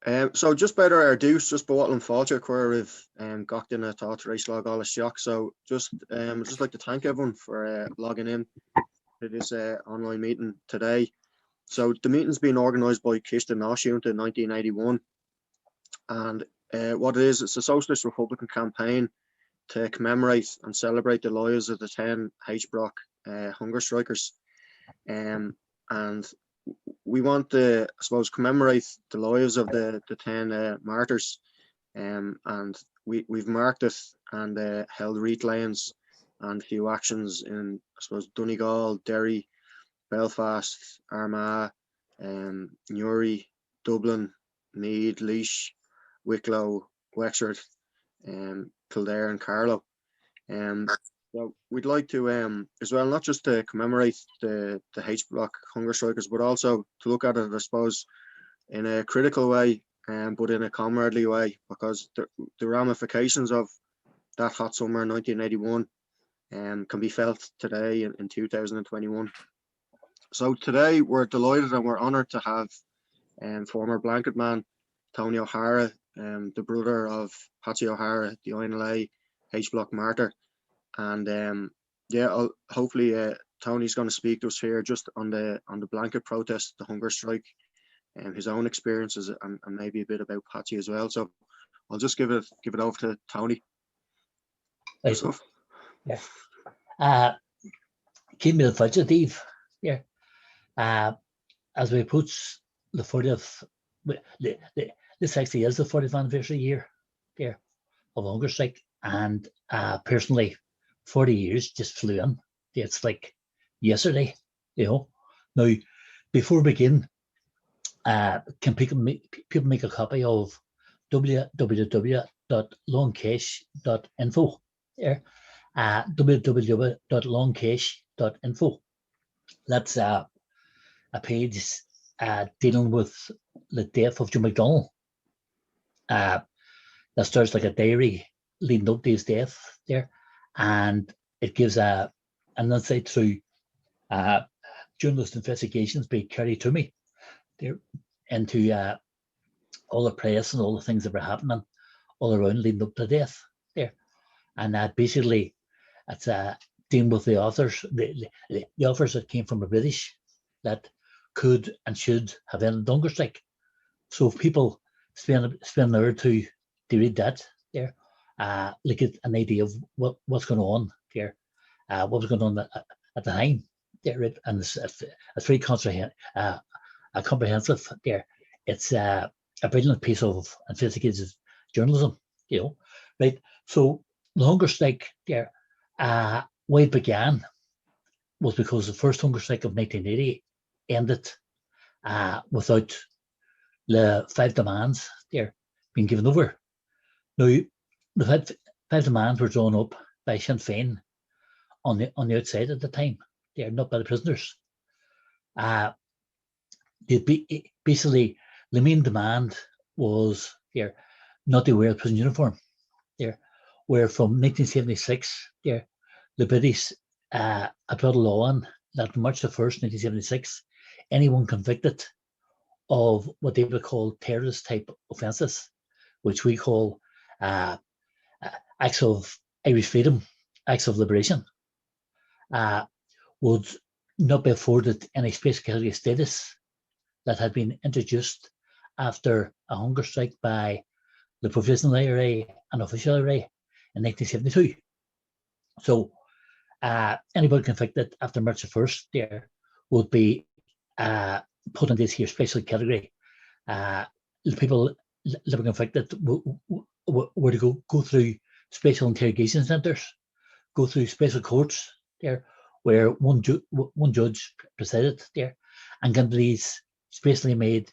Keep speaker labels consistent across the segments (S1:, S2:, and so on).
S1: So just better our deuce, just bottle and falter where we've got in a thought race log all the shock. So just like to thank everyone for logging in to this online meeting today. So the meeting's been organised by Choiste Náisiúnta in 1981, and what it is, it's a socialist republican campaign to commemorate and celebrate the lives of the 10 H-Block Hungerstrikers, and we want to, I suppose, commemorate the lives of the 10 martyrs, and we've marked it and held wreath layings and a few actions in, I suppose, Donegal, Derry, Belfast, Armagh, Newry, Dublin, Meath, Laois, Wicklow, Wexford, Kildare and Carlow. So we'd like to as well, not just to commemorate the H-Block Hungerstrikers, but also to look at it, I suppose, in a critical way, but in a comradely way, because the ramifications of that hot summer in 1981 can be felt today in 2021. So today we're delighted and we're honoured to have former blanket man Tony O'Hara, the brother of Patsy O'Hara, the INLA H-Block martyr. And hopefully Tony's going to speak to us here just on the blanket protest, the hunger strike, and his own experiences, and maybe a bit about Patsy as well. So I'll just give it over to Tony.
S2: Right. Yeah. Keep me the fugitive. Yeah. As we approach the 40th, this actually is the 40th anniversary year there of hunger strike, and personally, 40 years just flew in. It's like yesterday, Now, before we begin, can people make a copy of www.longcache.info? www.longcache.info. That's a page dealing with the death of Joe McDonnell. That starts like a diary leading up to his death there, and it gives an insight through journalist investigations by Kerry Toomey there into all the press and all the things that were happening all around leading up to death there. And basically it's dealing with the authors, the authors that came from the British that could and should have ended the hunger strike. So if people spend an hour or two to read that there, get an idea of what's going on there, what was going on at the time there, and it's very comprehensive there. It's a brilliant piece of investigative journalism, right? So the hunger strike there, why it began was because the first hunger strike of 1980 ended without the 5 demands there being given over. Now, the five demands were drawn up by Sinn Féin on the outside at the time. They are not by the prisoners. Basically, the main demand was there not to wear a prison uniform. There, where from 1976, there the British had brought a law on that March the 1st, 1976, anyone convicted of what they would call terrorist type offences, which we call acts of Irish freedom, acts of liberation, would not be afforded any special category status that had been introduced after a hunger strike by the Provisional IRA and Official IRA in 1972. So anybody convicted after March the 1st there would be put in this here special category. The people that were convicted were to go through special interrogation centres, go through special courts there, where one judge presided there, and get these specially made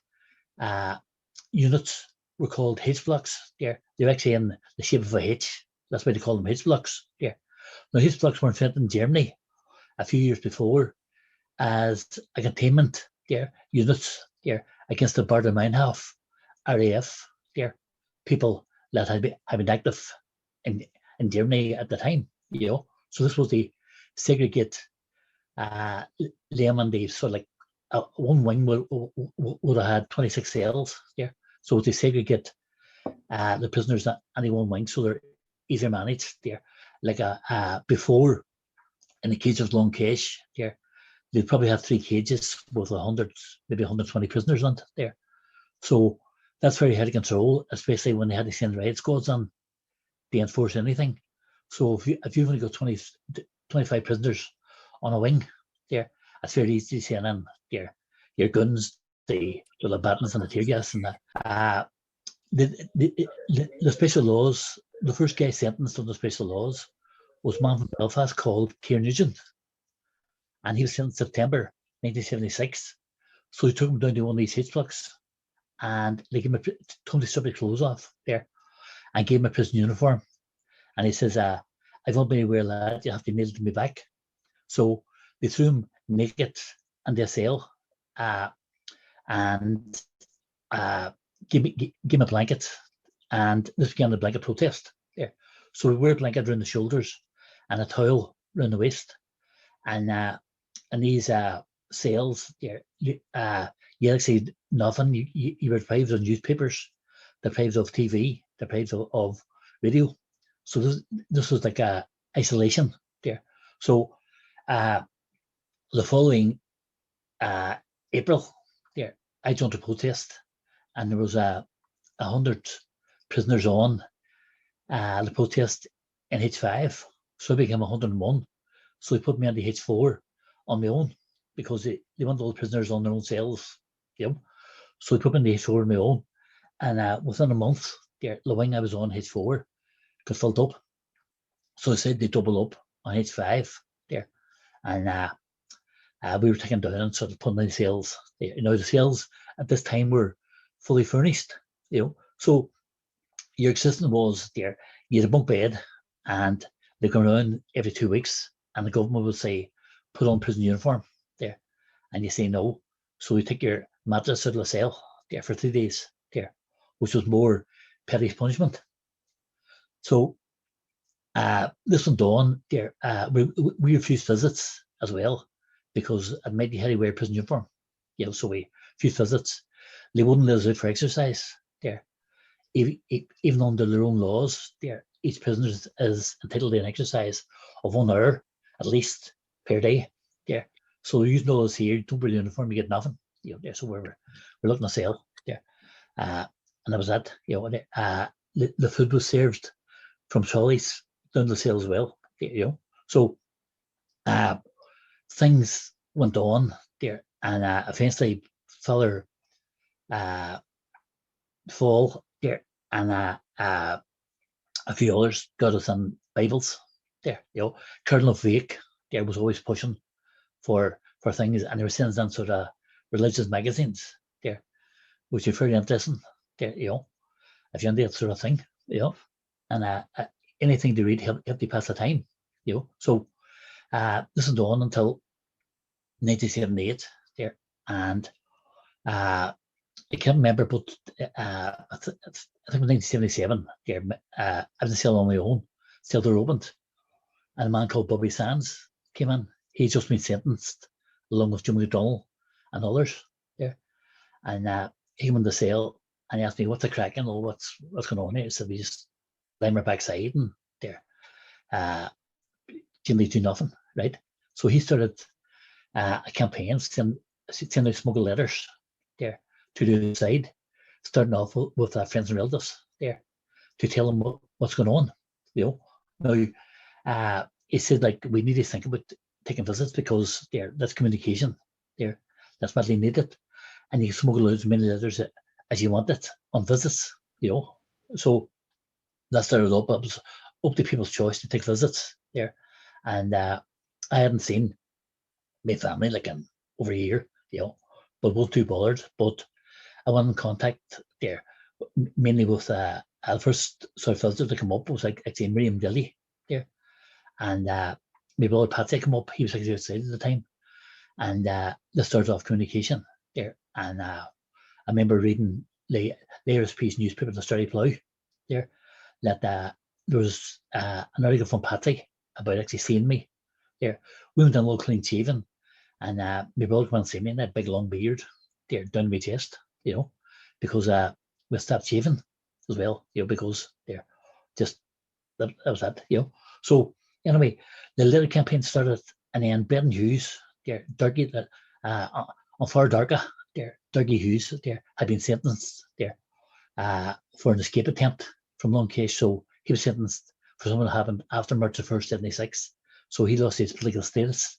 S2: units were called H-blocks there. They're actually in the shape of a H. That's why they call them H-blocks there. Now, H-blocks were invented in Germany a few years before as a containment there, units there against the Baader Meinhof RAF there, people that had been active in Germany at the time, So this was the segregate layman. They sort of like one wing would have had 26 cells there, So they segregate the prisoners at any one wing, so they're easier managed there. Like before, in the cage of Long Cage there, they'd probably have 3 cages with 100, maybe 120 prisoners on it there. So that's very hard to control, especially when they had to send riot squads on to enforce anything. So if you've only got 25 prisoners on a wing there, it's very easy to send in your guns, the batons and the tear gas and that. The special laws, the first guy sentenced on the special laws was a man from Belfast called Choiste Náisiúnta, and he was sentenced in September 1976. So he took him down to one of these H blocks, and they gave him told him to strip his clothes off there, and gave him a prison uniform. And he says, "I won't be wear that. You have to nail it to me back." So they threw him naked in their cell, and give him a blanket, and this began the blanket protest there. So we wear a blanket around the shoulders and a towel around the waist, and in these cells there, you actually nothing. You were deprived of newspapers, deprived of TV, deprived of radio. So this was like a isolation there. So the following April there, I joined a protest, and there was 100 prisoners on the protest in H5. So I became 101. So they put me on the H4 on my own, because they want all the prisoners on their own cells, you know. So they put me on the H4 on my own, and within a month, the wing I was on, H4, got filled up. So they said they double up on H5 there, and we were taken down and sort of put in the cells. You know, the cells at this time were fully furnished, you know. So your existence was there. You had a bunk bed, and they come around every 2 weeks, and the government would say, "Put on prison uniform," there, and you say no. So you take your mattress out of the cell there for 3 days there, which was more petty punishment. So this went on there. We refused visits as well, because it made you had to wear prison uniform. You know, so we refused visits. They wouldn't let us out for exercise there. Even under their own laws there, each prisoner is entitled to an exercise of 1 hour at least per day there. So you know us here, don't wear the uniform, you get nothing. You know, there. So we're looking to sell there. And that was that. You know, the food was served from trolleys down the cell as well. You know, so things went on there, and eventually Father Fall there, and a few others got us in Bibles there. You know, Colonel Vake there was always pushing for things, and they were sending in sort of religious magazines there, which are very interesting there. You know, if you're into that sort of thing, you know, and anything to read help you pass the time. You know, so this went on until 1978 there, and I can't remember, but I think it was 1977. There, I was in cell on my own. Cell door opened, and a man called Bobby Sands came in. He'd just been sentenced, along with Jimmy McDonnell and others there. And he came in the cell and he asked me, "What's the cracking? Or what's going on here?" So we just lying right backside and there. Didn't do nothing, right? So he started a campaign, sending out smuggled letters there to the side, starting off with friends and relatives there to tell them what's going on. You know, now he said, like, we need to think about taking visits, because that's communication there, that's badly needed, and you smuggle out as many letters as you want it on visits. You know, so that started up. It was up to people's choice to take visits there, and I hadn't seen my family like in over a year, you know, but we're too bothered. But I went in contact there, mainly with the first sort of filter to come up was like actually Miriam Dilly there, and my brother Patsy come up. He was actually outside at the time, and they started off communication there. And I remember reading the ARSP's newspaper, the Starry Plough, there, that there was an article from Patsy about actually seeing me there. We went in a little clean shaven, and my brother went and see me in that big long beard there down my chest, you know, because we stopped shaving as well, because they're just that was that, So anyway, the little campaign started, and then Brendan Hughes, Dougie, on Far Darga, Dougie Hughes, had been sentenced for an escape attempt from Long Case. So he was sentenced for something that happened after March the 1st, 76. So he lost his political status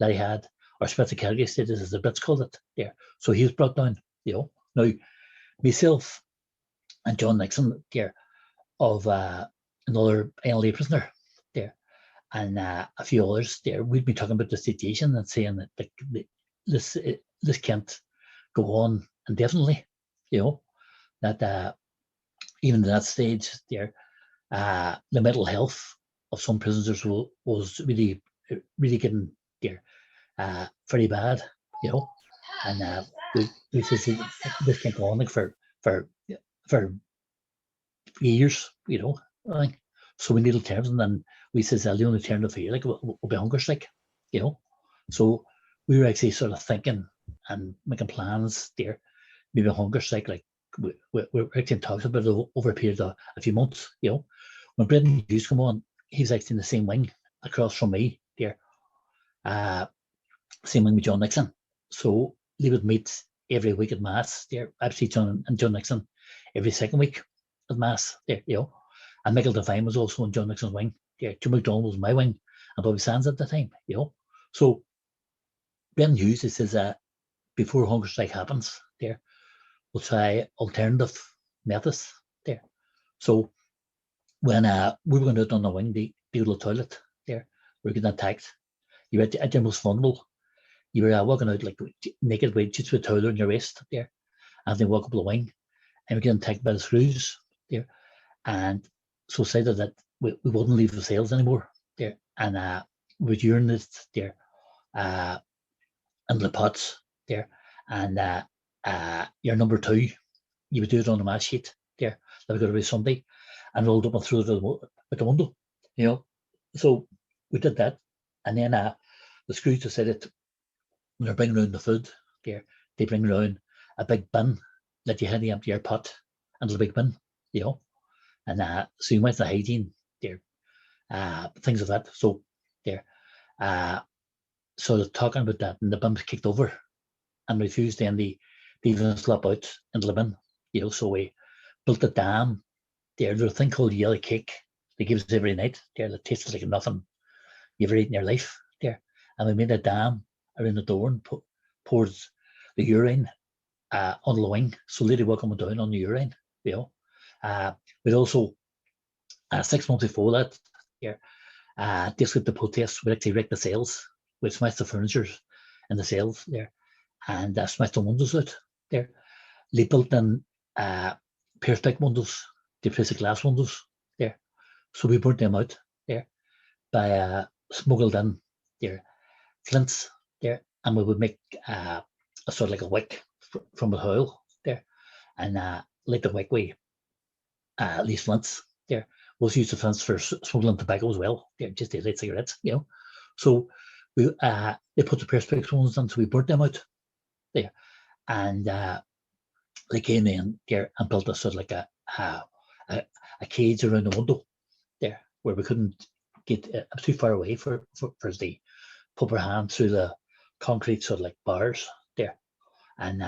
S2: that he had, or special category status, as the Brits called it. So he was brought down. Now, myself and John Nixon, of another NLA prisoner, and a few others, we'd be talking about the situation and saying that this can't go on indefinitely. That even at that stage, the mental health of some prisoners was really getting very bad. And we said this can't go on for years. I think. So we need alternatives, and then we said the only alternative here will be hunger strike. So we were actually sort of thinking and making plans there, maybe a hunger strike, like we're actually in talks about it over a period of a few months. When Brendan Hughes came on, he was actually in the same wing across from me there, same wing with John Nixon. So they would meet every week at Mass there. I'd see John Nixon every second week at Mass there, And Michael Devine was also in John Nixon's wing. Jim McDonald was in my wing, and Bobby Sands at the time, So Brendan Hughes says before hunger strike happens, we'll try alternative methods there. So when we were going out on the wing, the old toilet we were getting attacked. You were at your most vulnerable. You were walking out like naked with just with a towel on your waist there, and then walk up the wing, and we're getting attacked by the screws there. And so decided that we wouldn't leave the cells anymore there, and we would urinate there, in the pots there, and your number 2, you would do it on a mass sheet there that would go to Sunday, and rolled up and threw it at the window, So we did that, and then the screws decided when they're bringing around the food there, they bring around a big bin that you had to empty your pot into the big bin, and so you went to hygiene there, things of that. So there, so they're talking about that, and the bin was kicked over and refused then they even slap out into the bin, So we built a dam there. There's a thing called yellow cake they give us every night there that tastes like nothing you ever eaten in your life there. And we made a dam around the door and poured the urine on the wing, so lady were coming down on the urine, We'd also 6 months before that, this with the protests, we actually wrecked the cells. We smashed the furniture in the cells there, and smashed the windows out there. They built in perspex windows, the plastic glass windows there. So we burnt them out there by smuggled in there flints there, and we would make a sort of like a wick from the oil there, and light the wick with these flints there. We'll use the flints for smuggling tobacco as well there, just to light cigarettes, So we they put the perspex ones in, so we burnt them out there, and they came in there and built a sort of like a cage around the window there, where we couldn't get too far away for us to put our hand through the concrete sort of like bars there, and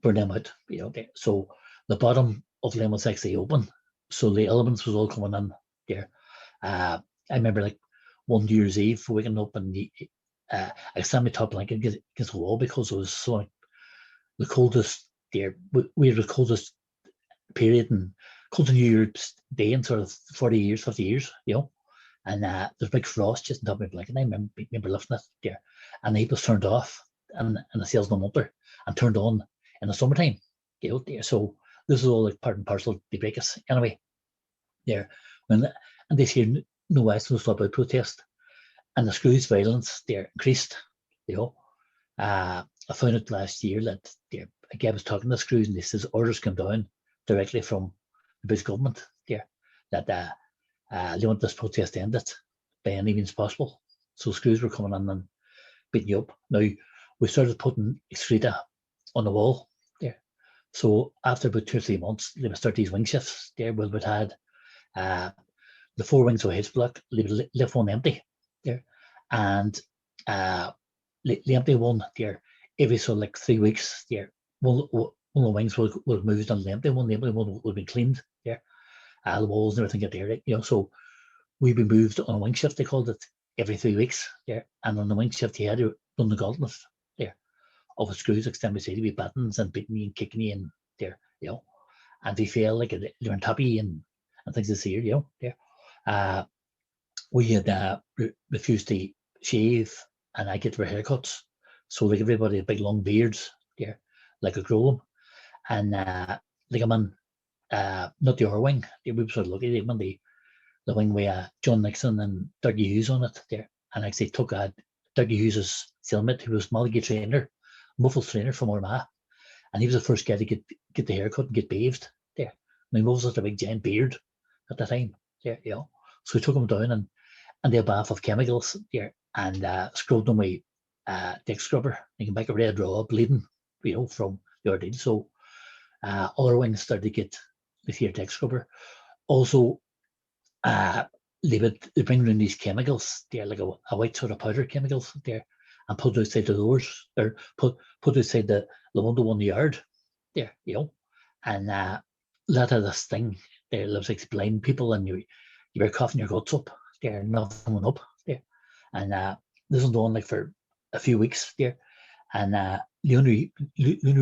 S2: burn them out, there. So the bottom of them was actually open, so the elements was all coming in there. I remember like one New Year's Eve waking up, and I stand my top blanket against the wall because it was so the coldest there. We had the coldest period and coldest New Year's Day in sort of 40 years, 50 years, And there's big frost just on top of my blanket. And I remember lifting it there, and the heat was turned off in the cells in the winter and turned on in the summertime. There. So this is all like part and parcel to break us anyway. There, and this year no West was about protest, and the screws violence there increased. I found out last year that I was talking to the screws, and this says orders come down directly from the British government there that they want this protest ended by any means possible. So screws were coming in and beating you up. Now we started putting excreta on the wall there, So after about 2 or 3 months, they would start these wing shifts there. We would had the 4 wings of H block, left one empty there, and the empty one there every so like 3 weeks there. One of the wings will move on the empty one. The empty one will be cleaned there. The walls and everything get there, you know. So we'd be moved on a wing shift. They called it every 3 weeks there, and on the wing shift you had to run the gauntlet there of the screws, extend we say to be battens and beating you and kicking you in there, you know. And if you fail, like they're on top of you and things this here, you know, there. We had refused to shave and I get for haircuts. So like everybody had big long beards there, like a groom. And like I'm on not the R wing, we were sort of lucky, they won the wing with John Nixon and Dougie Hughes on it there. And actually took Dougie Hughes' cellmate, who was Mulligan trainer, Muffles trainer from Armagh. And he was the first guy to get the haircut and get bathed there. I mean, Muffles had a big giant beard at the time there, you know. So we took him down and they had a bath of chemicals there and scrubbed them with dick scrubber. They came back a red raw bleeding, you know, from the ordeal. So other wings started to get with your dick scrubber. Also, they bring in these chemicals there, like a white sort of powder chemicals there, and put outside the doors, or put outside the window on the yard there, you know. And that had this thing there, it looks like blind people, and you were coughing your guts up there, nothing went up there. And this was on like for a few weeks there. And you only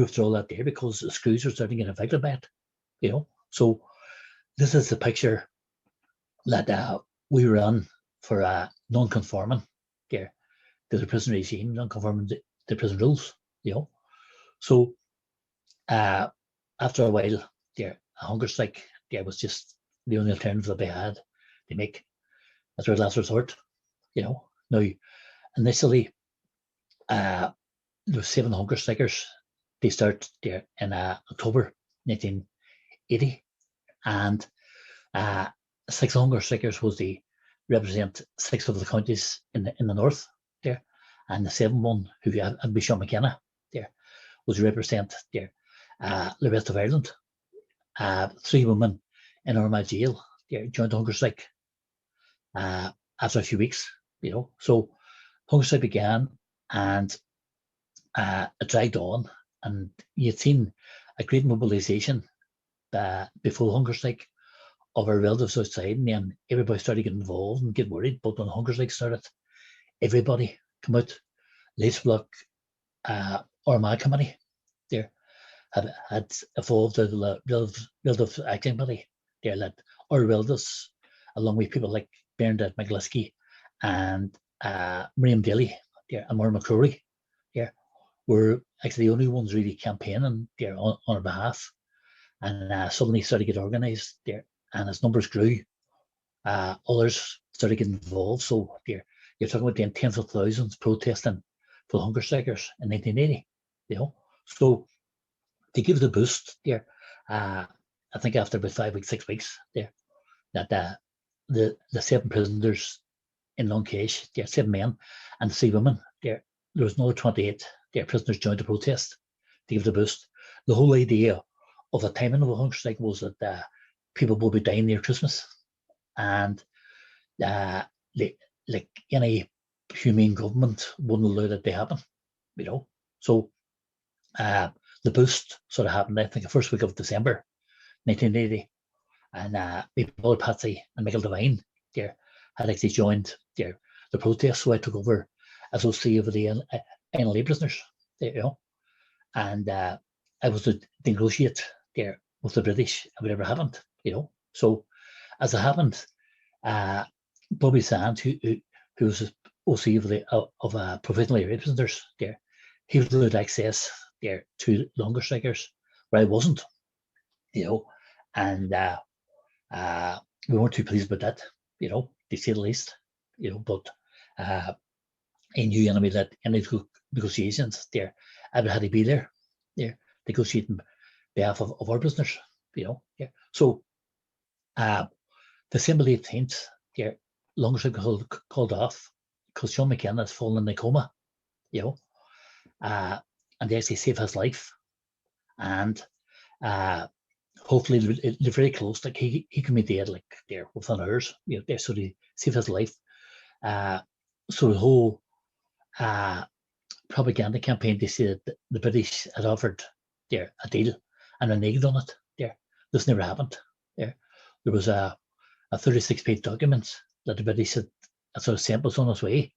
S2: after all that there because the screws were starting to get infected by it, you know. So this is the picture that we ran for non-conforming there to the prison regime, non-conforming to the prison rules, you know. So after a while there, a hunger strike there was just the only alternative that they had to make as their last resort, you know. Now, initially, there were 7 hunger strikers. They start there in October 1980, and 6 hunger strikers was to represent 6 of the counties in the north there, and the 7th one, who had Bishop McKenna there, was to represent there the rest of Ireland. 3 women in Armagh jail there joined the hunger strike after a few weeks, you know. So hunger strike began, and it dragged on, and you'd seen a great mobilisation before the hunger strike of our relatives outside, and then everybody started getting involved and get worried. But when the hunger strike started, everybody come out. Lace Block, Armagh Committee there had evolved out of the relative acting committee there, that our relatives, along with people like Bernadette McGlisky and Miriam Daly there and Maura McCrory there, were actually the only ones really campaigning there on our behalf. And suddenly started to get organised there, and as numbers grew, others started getting involved. So you're talking about the tens of thousands protesting for the hunger strikers in 1980, you know. So to give the boost there, I think after about 5 weeks, 6 weeks there, that the 7 prisoners in Lunkesh, there 7 men and 3 women there was another 28 there prisoners joined the protest to give the boost. The whole idea of the timing of a hunger strike was that people will be dying near Christmas, and like any humane government wouldn't allow that to happen, you know. So the boost sort of happened, I think, the first week of December 1980, and Paul Patsy and Michael Devine there had actually joined the protest. So I took over as OC of the NLA prisoners, you know, and I was to negotiate there with the British, and whatever happened, you know. So as it happened, Bobby Sands, who was OC of provisional area prisoners there, he was allowed access there to the hunger strikers, where I wasn't, you know, and we weren't too pleased about that, you know, to say the least, you know. But he knew anyway that any negotiations there, I would have to be there negotiating on behalf of our prisoners, you know. Yeah. So December 18th, there, hunger strike called off because Sean McKenna has fallen in a coma, you know, and they actually saved his life. And Hopefully they're very close. Like he can be dead like there within hours. You know, there so they save his life. So the whole propaganda campaign, they say that the British had offered there a deal and reneged on it. There, this never happened. There was a 36-page document that the British had sort of sent us on its way,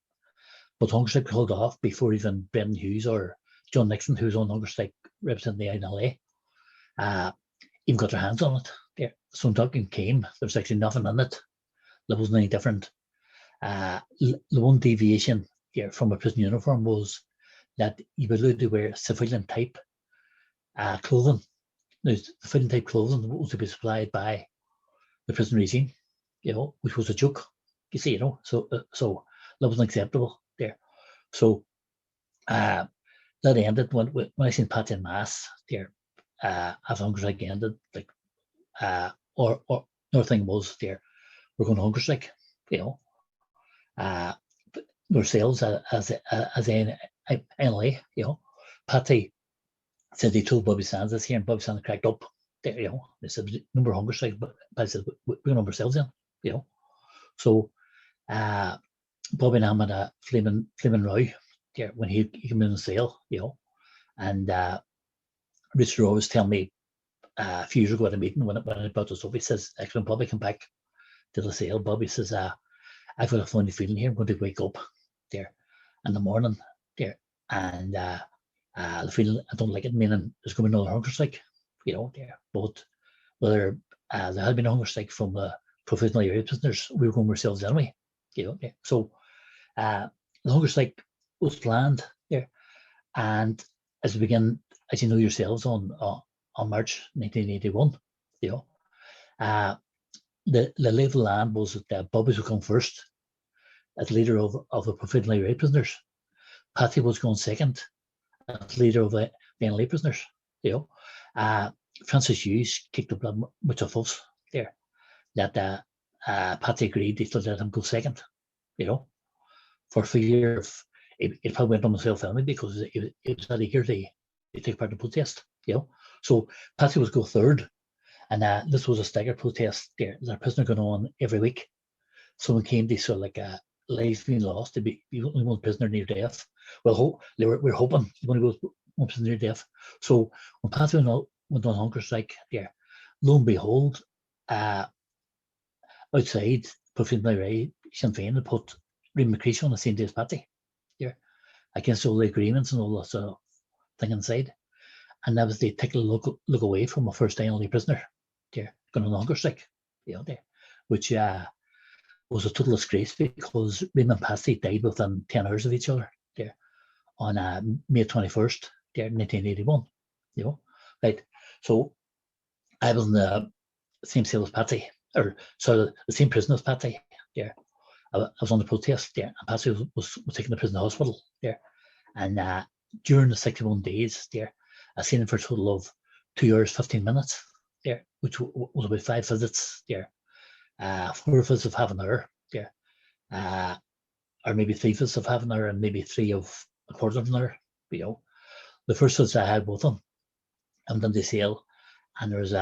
S2: but Hungerstrike called off before even Brendan Hughes or John Nixon, who's on Hungerstrike representing the INLA, even got their hands on it. There, so when document came, there was actually nothing in it. There wasn't any different. The one deviation here from a prison uniform was that you were allowed to wear civilian type clothing. Now, civilian type clothing was to be supplied by the prison regime, you know, which was a joke. You see, you know, so that wasn't acceptable there. So that ended when I seen Pat in Mass there. As Hungerstrike ended, like or another thing was there, we're going to Hungerstrike, you know. Ourselves as NLA, you know. Patty said he told Bobby Sands this here, and Bobby Sands cracked up there, you know. They said number of Hungerstrikes, but Patty said we're going ourselves in, you know. So Bobby and I had a flaming row there when he came in the cell, you know. And Richard always tell me a few years ago at a meeting when I brought this up, he says, actually when Bobby came back to the cell, Bobby says, I've got a funny feeling here, I'm going to wake up there in the morning there, and the feeling I don't like it, meaning there's going to be another hunger strike, you know, there. But whether there had been a hunger strike from the provisional area prisoners, we were going ourselves anyway, you know. Yeah. So the hunger strike was planned there, and as we begin, as you know yourselves, on March 1981, you know, the lay of the land was that Bobby would come first as leader of the provisional area prisoners. Patty was going second as leader of the NLA prisoners, you know. Francis Hughes kicked up much of fuss there that Patty agreed they still let him go second, you know, for fear of it probably went on himself anyway because it was that eager to take part in the protest, you know. So Patty was go third, and this was a staggered protest there. There's a prisoner going on every week. Someone came to sort of like lives being lost, to be only one prisoner near death. Well, we're hoping he's going to go one prisoner near death. So when Patty went on hunger strike there, lo and behold, outside provisional area Sinn Féin had put Ray McCreasy on the same day as Patty there, against all the agreements and all that sort of thing inside. And that was they take a look away from a first NLA prisoner there, going on hunger strike, you know, there, which was a total disgrace because Raymond and Patty died within 10 hours of each other there on May 21st there, 1981, you know. Right. So I was in the same cell as Patty, or sorry, the same prison as Patty there. I was on the protest there, and Patty was taken to prison hospital there. And during the 61 days there, I seen him for a total of 2 hours, 15 minutes there, which was about 5 visits there. 4 visits of half an hour there, or maybe 3 visits of half an hour, and maybe 3 of a quarter of an hour, you know. The first visit I had with him, I went into the cell, and there was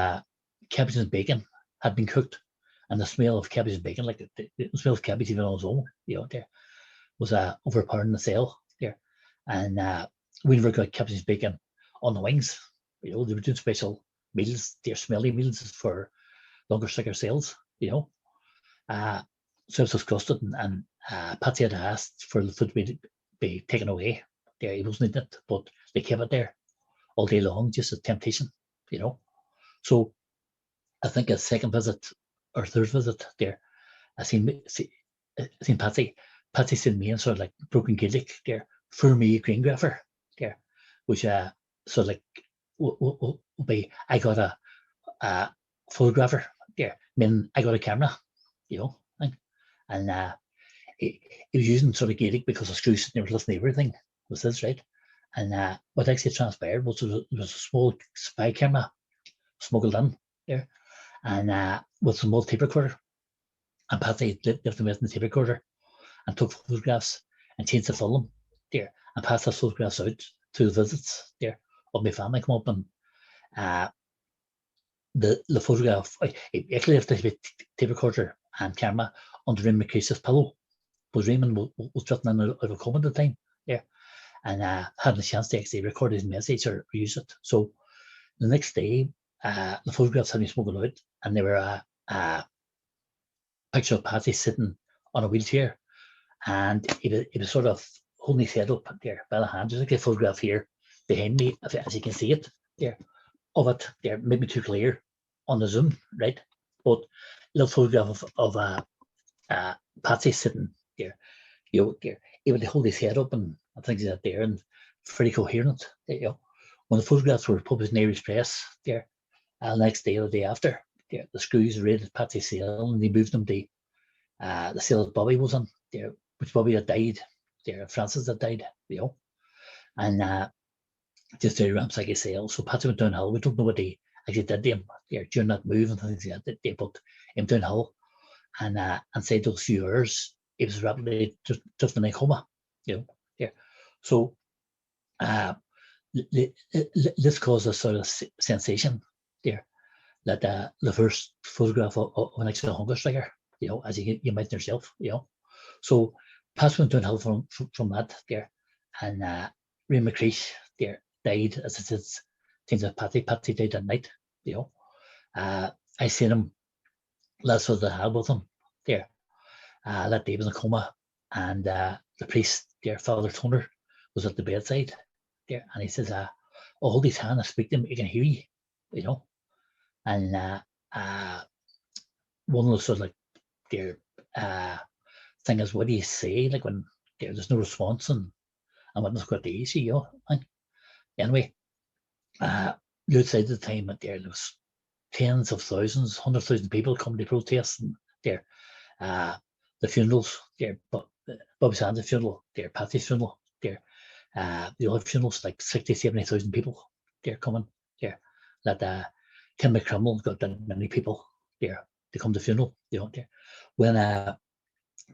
S2: cabbage and bacon had been cooked, and the smell of cabbage and bacon, like the smell of cabbage even on its own, you know, there was overpowering the cell there. And we never got cabbage and bacon on the wings, you know. They were doing special meals, they're smelly meals for longer sticker cells, you know. So I was disgusted, and Patsy had asked for the food to be taken away. There, he wasn't in it, but they kept it there all day long, just a temptation, you know. So I think a second visit or third visit there, I seen Patsy. Patsy sent me in sort of like broken Gaelic there for me a green grapher there, which sort of like will be, I got a photographer there, I mean I got a camera, you know, and he was using sort of Gaelic because the screws never listening to everything was this, right? And what actually transpired was there was a small spy camera smuggled in there, and with some old tape recorder, and Patsy left them in the tape recorder and took photographs and changed the film there and passed the photographs out to the visits there of my family come up, and the photograph, I actually left the tape recorder and camera under Raymond McCreasy's pillow, because Raymond was threatening out of a coma at the time, and hadn't a chance to actually record his message or use it. So the next day, the photographs had been spoken out, and they were a picture of Patsy sitting on a wheelchair, and it was sort of holding his head up there by the hand. There's like a photograph here behind me, as you can see it there, of it there, maybe too clear on the zoom, right? But little photograph of Patsy sitting there, there, able to hold his head up and things like that there, and pretty coherent, When the photographs were published in the Irish press there, the next day or the day after, there, the Screws raided Patsy's cell and they moved them to the cell that Bobby was in there, which Bobby had died there, Francis had died, and just to ransack his cell. So Patsy went downhill. We don't know what they actually did to him there during that move and things like that. They put him downhill, and inside those few hours, he was rapidly just in a coma, So this caused a sort of sensation there, that the first photograph of an actual hunger striker, as you imagine yourself, So Patsy went downhill from that there, and Ray McCreesh there died, as it says, things like Patsy died at night, I seen him last was I had with him there. That day was in a coma, and the priest there, Father Toner, was at the bedside there, and he says, "I'll hold his hand and speak to him. He can hear you, And one of the sort of like their thing is, what do you say like when there's no response and what's quite easy, And anyway, outside the time that there was tens of thousands, 100,000 people come to protest, and there, the funerals there, Bobby Sands' funeral there, Patsy's funeral there, the other funerals like 60, 70,000 people there coming there. That Tim McCrimmel got that many people there to come to the funeral, there. When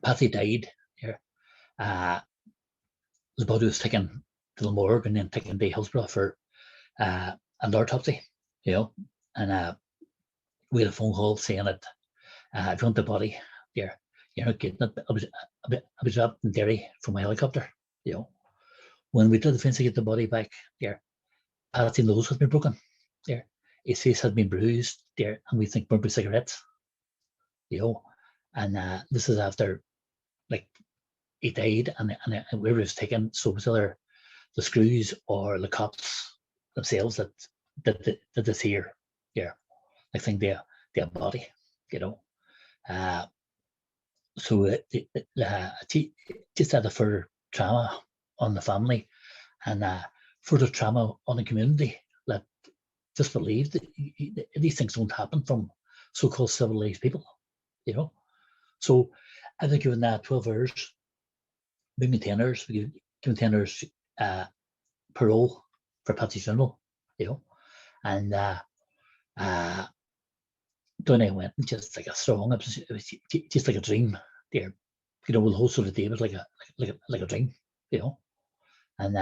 S2: Patsy died there, the body was taken to the morgue and then taken to Hillsborough for an autopsy, and we had a phone call saying that if you want the body there, you're not getting it. I was up in Derry from a helicopter, When we did the fence to get the body back there, Patsy's nose had been broken there. His face had been bruised there, and we think burned by cigarettes, And this is after, like, he died, and where he was taken, so it was either the Screws or the cops themselves that did this here, I think their body, So it just had a further trauma on the family, and further trauma on the community that just believed that these things don't happen from so-called civilized people, So I think given that 12 hours, maybe 10 hours, we given 10 hours parole for Patsy's funeral, and down I went, just like a song. It was just like a dream there, the whole sort of day was like a dream, And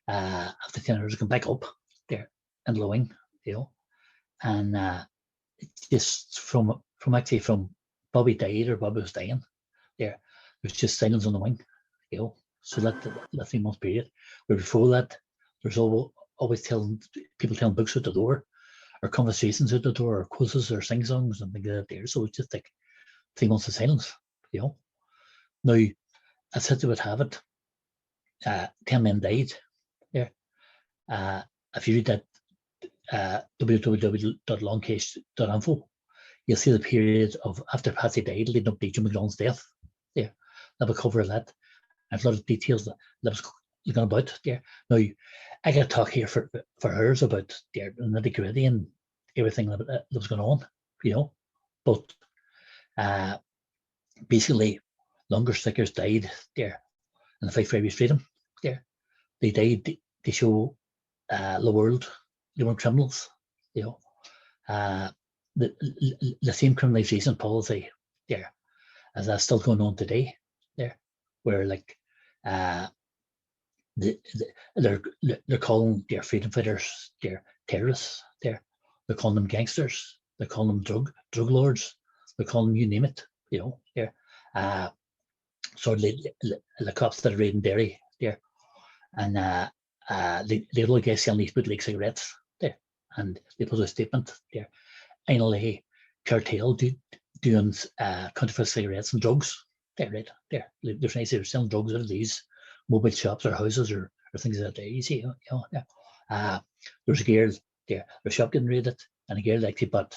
S2: after 10 hours, I come back up there in the wing, and just from Bobby died or Bobby was dying, there was just silence on the wing, So that 3 month period. Where before that, there's always people telling books out the door, or conversations out the door, or quizzes, or sing songs and things like that there. So it's just like 3 months of silence, Now, I said they would have it. 10 men died there. If you read that www.longcase.info, you'll see the period of after Patsy died leading up to Jim McDonald's death there. I'll have a cover of that. I've a lot of details that was looking about there. Now, I got to talk here for hours about the nitty-gritty and everything that was going on, But basically, Hungerstrikers died there in the fight for Irish freedom there. They died to show the world they weren't criminals, The same criminalization policy there, as that's still going on today there, where like they're calling their freedom fighters their terrorists there. They call them gangsters. They call them drug lords. They call them you name it. There. So the cops that are raiding Derry there, and they only get selling these bootleg cigarettes there, and they put a statement there. Finally, cartel doing counterfeit cigarettes and drugs. There, right there. They're trying to say they're selling drugs out of these mobile shops or houses or things like that. You see, yeah. There's a girl there. Their shop getting raided, and a girl actually bought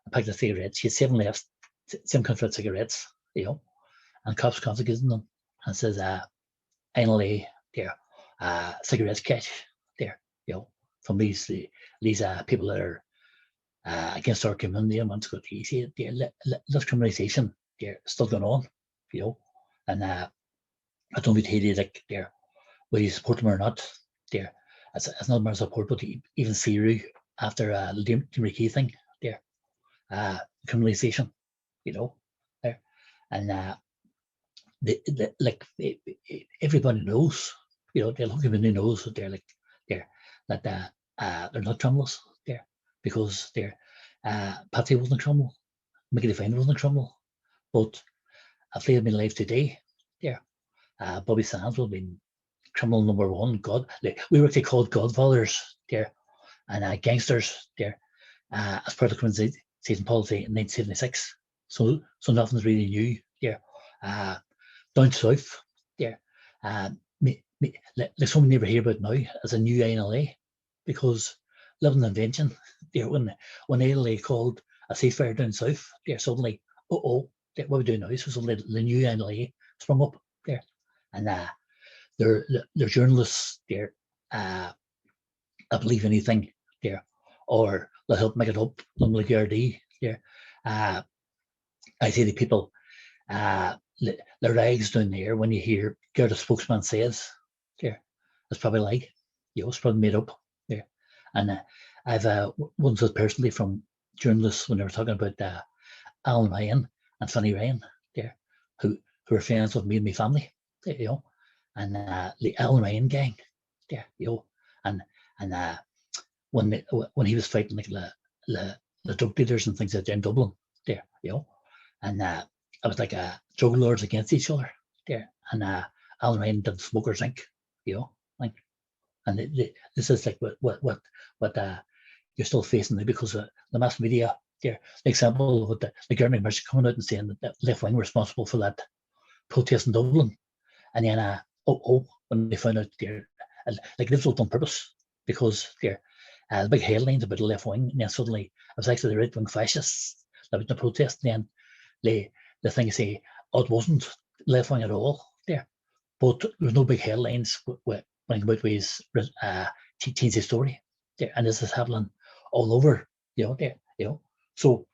S2: a packet of cigarettes. She had 7 left, 7 counterfeit cigarettes. And cops confiscating them and says, finally, there, cigarettes catch there, from these people that are against our community and want to go to easy. This criminalisation there still going on, and I don't be tell you like there, whether you support them or not, there, it's not a matter of support, but even see after the Jimmy Key thing there, criminalisation, there, and like everybody knows, the local community knows that they're not criminals there, because Patsy wasn't a criminal, Mickey Devine wasn't a criminal, but if they had been alive today, Bobby Sands would have been criminal number 1. We were actually called godfathers there, and gangsters there, as part of the criminalisation policy in 1976. So nothing's really new there. Down south there, like something we never hear about now as a new INLA, because living invention there, when INLA called a ceasefire down south there, suddenly what we do now, so suddenly the new INLA sprung up there, and they're journalists there, I believe anything there, or they'll help make it up, like RD there. I see the people the rags down there, when you hear the spokesman says there, it's probably like, it's probably made up there. And I've once heard personally from journalists when they were talking about Alan Ryan and Fanny Ryan there, who are friends with me and my family, and the Alan Ryan gang there, and when he was fighting like the drug dealers and things like that in Dublin there, and I was like drug lords against each other there, and Alan Ryan didn't smoke or drink, like, and this is like what you're still facing now, because of the mass media there. The example with the Gardening Commission coming out and saying that left wing responsible for that protest in Dublin, and then when they found out there, like this was on purpose, because there the big headlines about the left wing, and then suddenly it was actually the right wing fascists that was the protest, and then the thing say, it wasn't left wing at all there, but there was no big headlines when about ways change the story there, and this is happening all over, there, so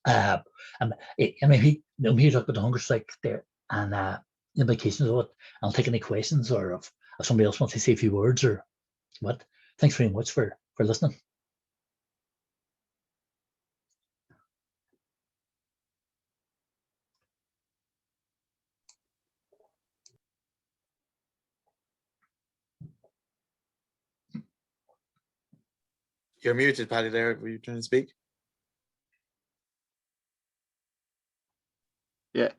S2: I'm here talking about the hunger strike there, and the implications of it. I'll take any questions, or if somebody else wants to say a few words or what. Thanks very much for listening.
S3: You're muted, Paddy, there. Were you trying to speak?
S1: Yeah.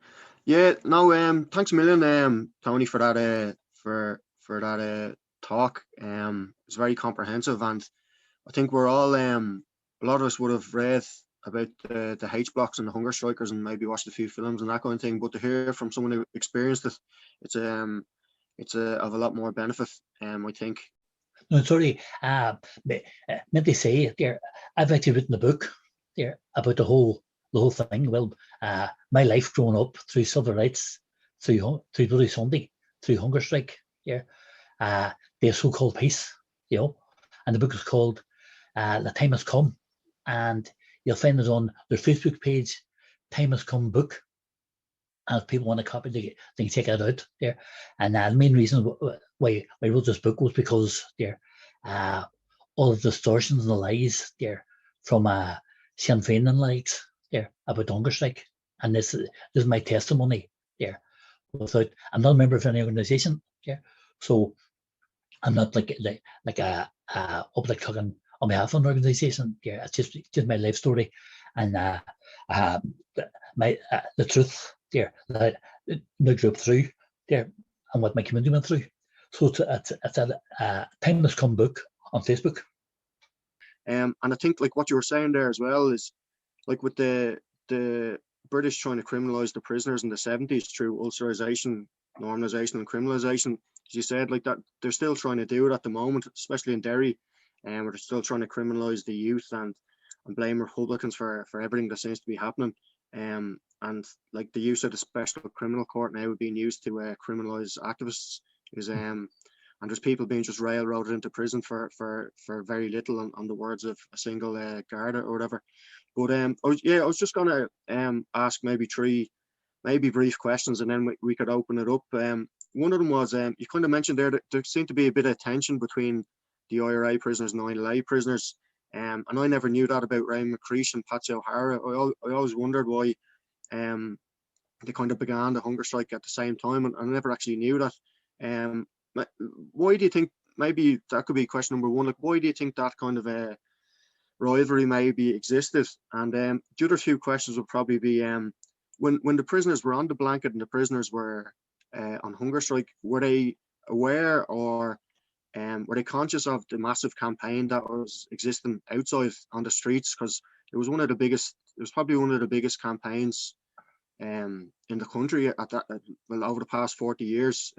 S1: No. Thanks a million, Tony, for that. For that talk. It's very comprehensive, and I think we're all a lot of us would have read about the H blocks and the hunger strikers, and maybe watched a few films and that kind of thing. But to hear from someone who experienced it, it's of a lot more benefit. I think.
S2: No, sorry. Meant to say there, I've actually written a book there about the whole thing. Well, my life growing up through civil rights, through Bloody Sunday, through hunger strike, the so-called peace, and the book is called "The Time Has Come," and you'll find it on their Facebook page, "Time Has Come Book." And if people want a copy, they can check it out there. And the main reason why I wrote this book was because all of the distortions and the lies there from Sinn Féin and likes there about hunger strike. And this is my testimony there. I'm not a member of any organisation there, so I'm not like a public talking on behalf of an organisation. Yeah, it's just my life story, and the truth there that I grew up through there, and what my community went through. So it's a timeless come book on Facebook.
S1: And I think like what you were saying there as well is like with the British trying to criminalise the prisoners in the 70s through ulcerisation, normalisation and criminalisation, as you said, like that they're still trying to do it at the moment, especially in Derry, and they're still trying to criminalise the youth and blame Republicans for everything that seems to be happening. And like the use of the special criminal court now being used to criminalise activists is and there's people being just railroaded into prison for very little, on the words of a single Garda or whatever. But I was just gonna ask maybe three brief questions, and then we could open it up. One of them was you kind of mentioned there that there seemed to be a bit of tension between the IRA prisoners and ILA prisoners, and I never knew that about Ray McCreesh and Patsy O'Hara. I always wondered why they kind of began the hunger strike at the same time, and I never actually knew that. Why do you think, maybe that could be question number one, like why do you think that kind of a rivalry maybe existed? And the other two questions would probably be when the prisoners were on the blanket and the prisoners were on hunger strike, were they aware or were they conscious of the massive campaign that was existing outside on the streets? Because it was probably one of the biggest campaigns in the country at that, well, over the past 40 years,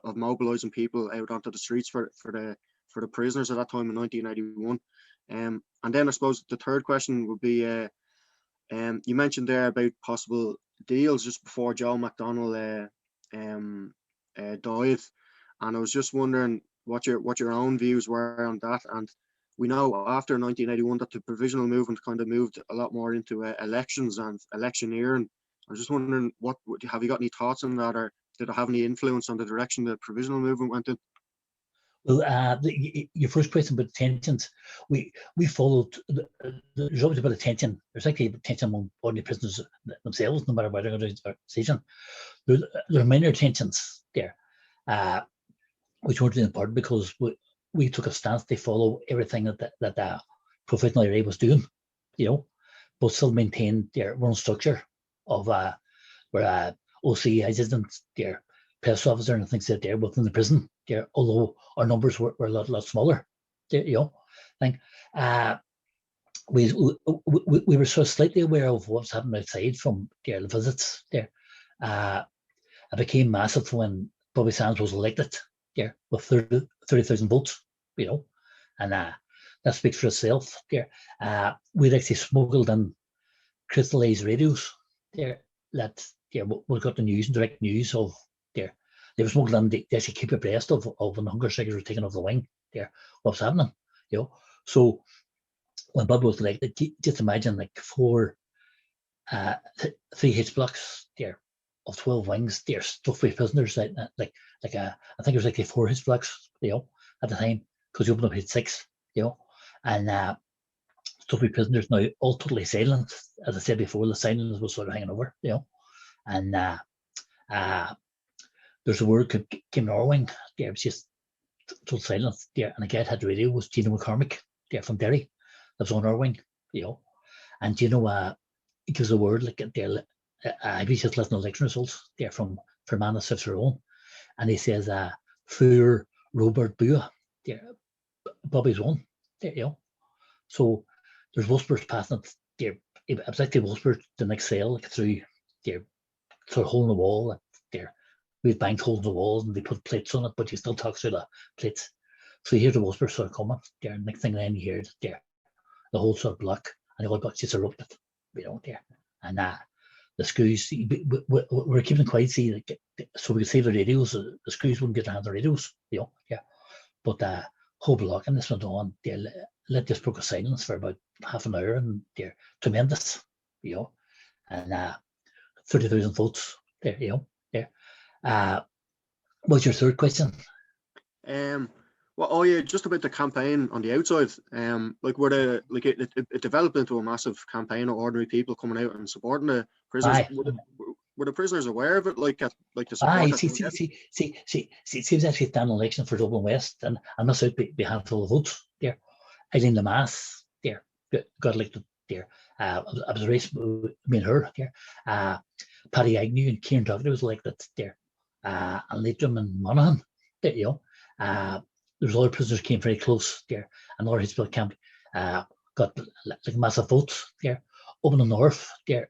S1: of mobilising people out onto the streets for the prisoners at that time in 1981. And then I suppose the third question would be, you mentioned there about possible deals just before Joe McDonnell died, and I was just wondering what your own views were on that. And we know after 1981 that the provisional movement kind of moved a lot more into elections and electioneering. I was just wondering, have you got any thoughts on that, or did it have any influence on the direction the provisional movement went in?
S2: Well, your first question about tensions, we followed. There's always a bit of tension. There's actually tension among ordinary prisoners themselves, no matter what organization. There are minor tensions there, which weren't important because we took a stance to follow everything that the provisional IRA was doing, but still maintained their own structure of where OC assistants, their press officer and things like that within the prison there, although our numbers were a lot smaller there, I think we were sort of slightly aware of what's happening outside from the visits there. It became massive when Bobby Sands was elected there with 30,000 votes, and that speaks for itself there. We'd actually smuggled in crystallized radios there that we got the news and direct news of there. They were smuggled in. They actually keep abreast of when the Hungerstrikers were taken off the wing there, what's happening, So when Bob was elected, just imagine like 3 H blocks there of 12 wings there stuffed with prisoners, I think it was like 4 H blocks, at the time, because you opened up H 6, and stuffed with prisoners now, all totally silent. As I said before, the silence was sort of hanging over, and there's a word came in our wing there, it was just total silence there, and the guy that had the radio was Gino McCormick there from Derry, that was on our wing, and it gives a word like there. I was just listening to election results there from Fermanagh Cicero, and he says, "Fur Robert Bua, there, Bobby's won there, So there's whispers passing there. It was actually whispered the next cell, like through there, through a hole in the wall there. We've banked holes in the walls and they put plates on it, but you still talk through the plates. So you hear the whispers sort of coming there. Next thing then you hear it there, the whole sort of block, and the whole block just erupted, there. And the screws, we're keeping quiet, see, so we could see the radios. The screws wouldn't get around the radios, But the whole block, and this went on, let this broke a silence for about half an hour, and they're tremendous, and 30,000 votes there, there. What's your third question?
S1: Well, just about the campaign on the outside. It developed into a massive campaign of ordinary people coming out and supporting the prisoners. Were the prisoners aware of it? The support.
S2: See, it seems actually done an election for Dublin West, and I must out be a handful of votes there. Eileen Lamass there got elected there. I was a race, me and her there. Paddy Agnew and Kieran Dougherty was elected there. And Leitrim and Monaghan there, you know. There was other prisoners came very close there. And Laura Hitchfield Camp got like massive votes there. Up in the north there,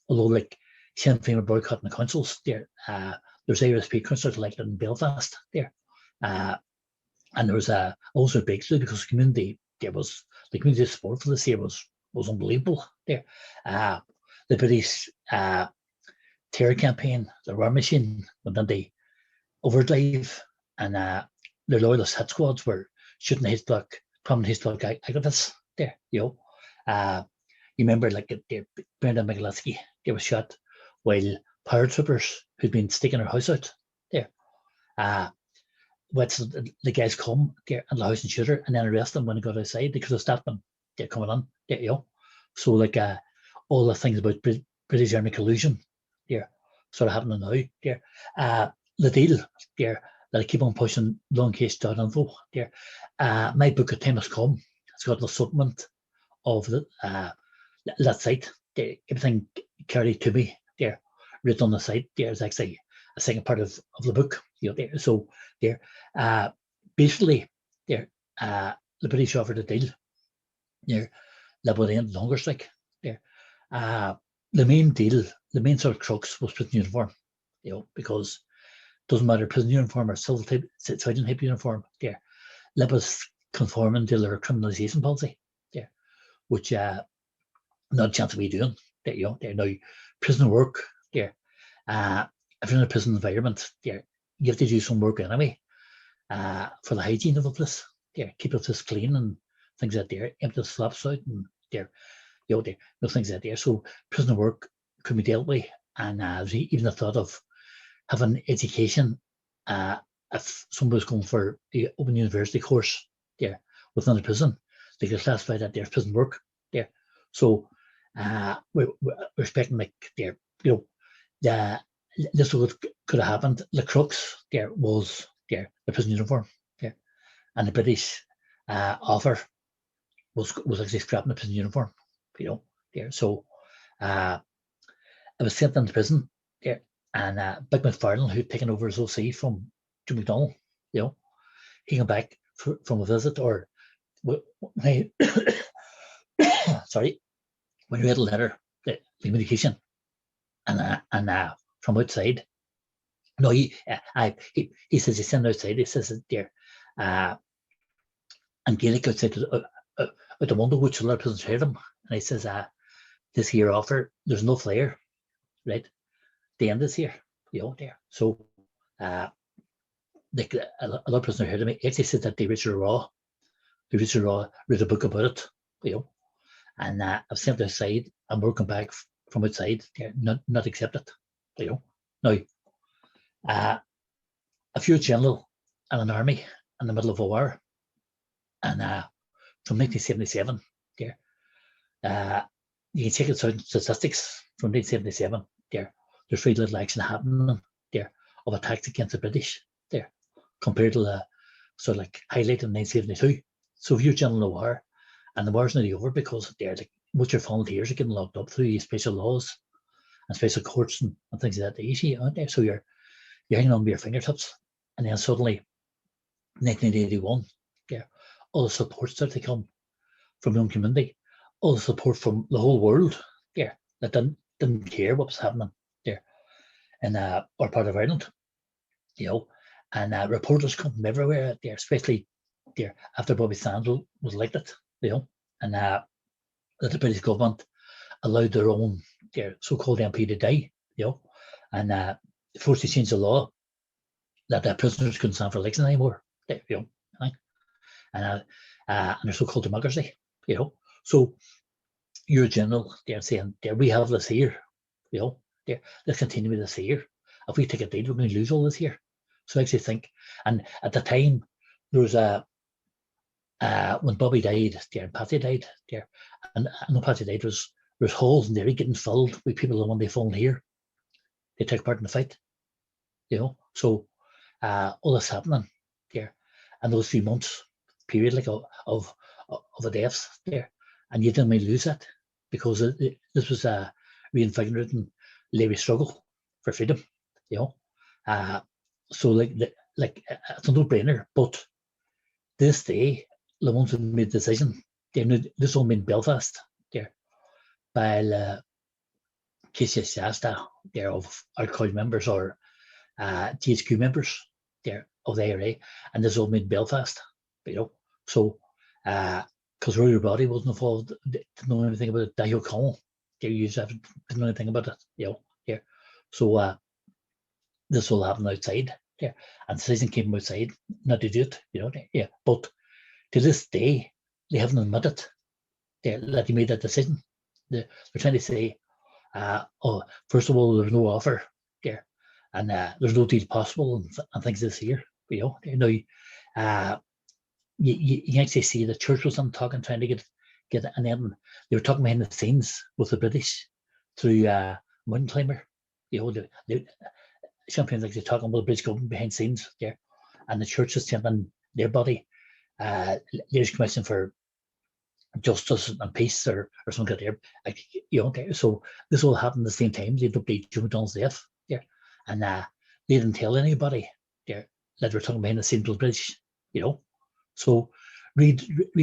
S2: although like Sinn Féin were boycotting the councils there, there's ARSP councillors elected in Belfast there. And there was also a breakthrough because the community support for this year was unbelievable there. The British terror campaign, the War Machine, went into overdrive, and their loyalist hit squads were shooting prominent Hezbollah activists there, you know. You remember like Brenda Michalewski, they was shot while paratroopers who'd been sticking her house out there. The guys come there in the house and shoot her and then arrest them when they got outside. They could have stopped them. They're coming on, there, you know. So like all the things about British Army collusion there sort of happening now there. The deal there that I keep on pushing longcase.info there. My book A Time Has Come, it's got the supplement of that site. There, everything carried to me there, written on the site. There's actually a second part of the book, you know, there. So there, basically there, the British offered a deal there that would end the hunger strike there. The main deal, the main sort of crux was prison uniform, you know, because it doesn't matter prison uniform or civilian type uniform there. That was conforming to their criminalisation policy there, which not a chance of me doing there, you know. There now prison work there. If you're in a prison environment there, you have to do some work anyway for the hygiene of the place there, keep the place clean and things like that there, empty the slops out and there, you know, there, no things like that there. So prison work could be dealt with, and even the thought of having education if somebody was going for the Open University course there within the prison, they could classify that there's prison work there. So we're expecting like there, you know, this could have happened. The crux there was there the prison uniform there, and the British offer was actually scrapping the prison uniform, you know, there. So I was sent into prison there, and Big McFarlane, who'd taken over as OC from Jim McDonnell, you know, he came back from a visit, or when sorry, when you had a letter, the communication, and from outside. No, he says he sent outside. He says it there, and Gaelic outside out the window, which a lot of prisoners heard him, and he says, "This here offer, there's no flare, right? The end is here, you know, there." So, a lot of prisoners heard him. He actually said that Richard Raw wrote a book about it, you know, and I've sent outside. I'm working back from outside, there, not accepted, you know. Now, if you're a general in an army in the middle of a war, and from 1977, there, you can check it out statistics from 1977. There's very little action happening there of attacks against the British there, compared to the sort of like highlight in 1972. So if you're general in a war, and the war's nearly over because they're like most of your volunteers are getting locked up through special laws and special courts and things like that. They easy, aren't they? So you're hanging on by your fingertips, and then suddenly, 1981, all the support started to come from the young community, all the support from the whole world, that didn't care what was happening there in our part of Ireland, you know, and reporters come from everywhere there, especially there after Bobby Sands was elected, you know, and that the British government allowed their own so-called MP to die, you know, and forced to change the law that prisoners couldn't stand for election anymore, you know, right? And their so-called democracy, you know. So you're a general, they're saying, we have this here, you know, let's continue with this here. If we take a deal, we're going to lose all this here. So I actually think, and at the time, there was when Bobby died, and Patsy died, and no Patsy died, there's holes in there getting filled with people that when they fall here, they take part in the fight, you know. So all this happening there, and those few months period like of of the deaths there, and you didn't may lose that because this was a reinvigorating Leary struggle for freedom, you know. So like it's a no-brainer. But this day, the ones who made the decision, this all made Belfast there by Casey Shasta there of our college members or THQ members there of the IRA, and this all made Belfast, you know. So because Rory Body wasn't involved, didn't know anything about it. Daniel O'Connell, they used to didn't know anything about it, you know. There, so this all happened outside there, and the decision came outside not to do it, you know. Yeah, but to this day, they haven't admitted that they made that decision. They're trying to say, oh, first of all, there's no offer there, and there's no deal possible, and things this year, you know. You can actually see the church was on talking, trying to get and then they were talking behind the scenes with the British through Mountain Climber, you know. The champions like they're talking about the British government behind the scenes there, and the church is sending their body, Leadership Commission for Justice and Peace or something like that, like, you know. Okay, so this all happened at the same time. They don't believe Joe McDonald's death there, and they didn't tell anybody there that they were talking behind the scenes with the British, you know. So read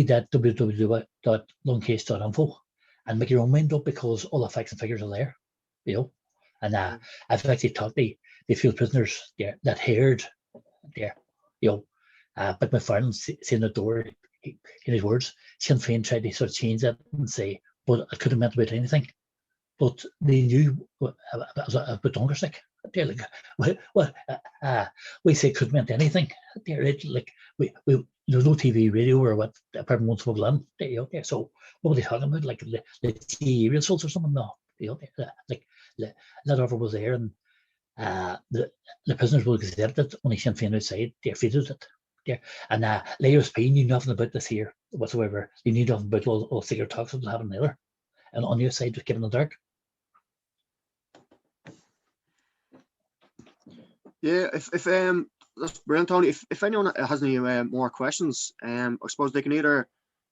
S2: that www.longcase.info and make your own mind up, because all the facts and figures are there, you know. And I've actually talked to the field prisoners there that heard there, you know, but McFarlane saying the door in his words, Sinn Féin tried to sort of change that and say, but it could have meant about anything. But they knew about Hungerstrick. They're like, what? We say could have meant anything. They're like, there's no TV, radio, or what, apart from once in you know. So what were they talking about? Like the TV results or something? No, you know, like that offer was there, and the prisoners will accept it. Only Sinn Féin outside, they refused it. Yeah, and LASP knew nothing about this here whatsoever. They knew nothing about all secret talks that was happening either. And on your side, was kept in the dark.
S1: Yeah, if that's brilliant, Tony. If anyone has any more questions, I suppose they can either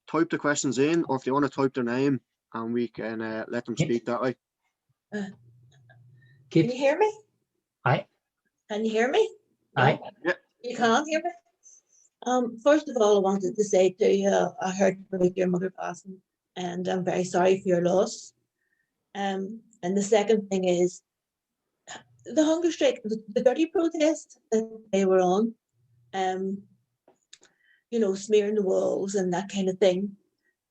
S1: type the questions in, or if they want to type their name, and we can let them speak that way.
S4: Can you hear me?
S2: Aye.
S4: Can you hear me?
S2: Aye.
S1: Yeah.
S4: You can't hear me? First of all, I wanted to say to you, I heard about your mother passing, and I'm very sorry for your loss. And the second thing is, the hunger strike, the dirty protest that they were on, you know, smearing the walls and that kind of thing.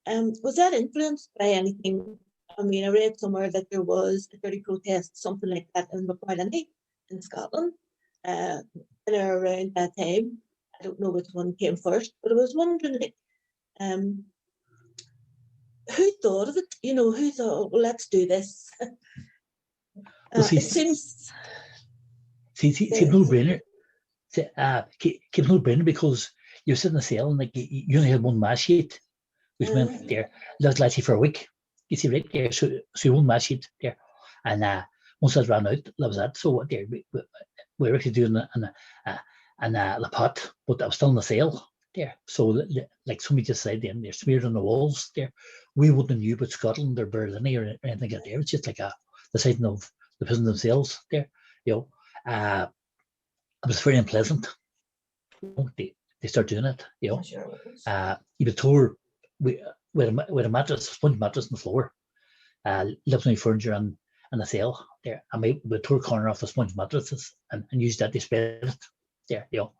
S4: Was that influenced by anything? I mean, I read somewhere that there was a dirty protest, something like that, in McQuillanny in Scotland, around that time. I don't know which one came first, but I was wondering, like, who thought of it? You know, who thought, well, let's do this?
S2: Well,
S4: It seems.
S2: See, no brainer. Keep no brainer, because you're sitting in the cell and like you only had one mass sheet, which meant there that lasted for a week. You see, right there, so one mass sheet there, and once that ran out, that was that. So there, we were actually doing the pot, but I was still in the cell there. So like somebody just said, then they're smeared on the walls there. We wouldn't have knew about Scotland or Berlin or anything like that. It's just like the sighting of the prison themselves there, you know. It was very unpleasant. You know, they start doing it, you know. You would tour with a mattress, sponge mattress on the floor, left on furniture and a cell there. And we would tour corner off the sponge mattresses and use that to spread it there, you know.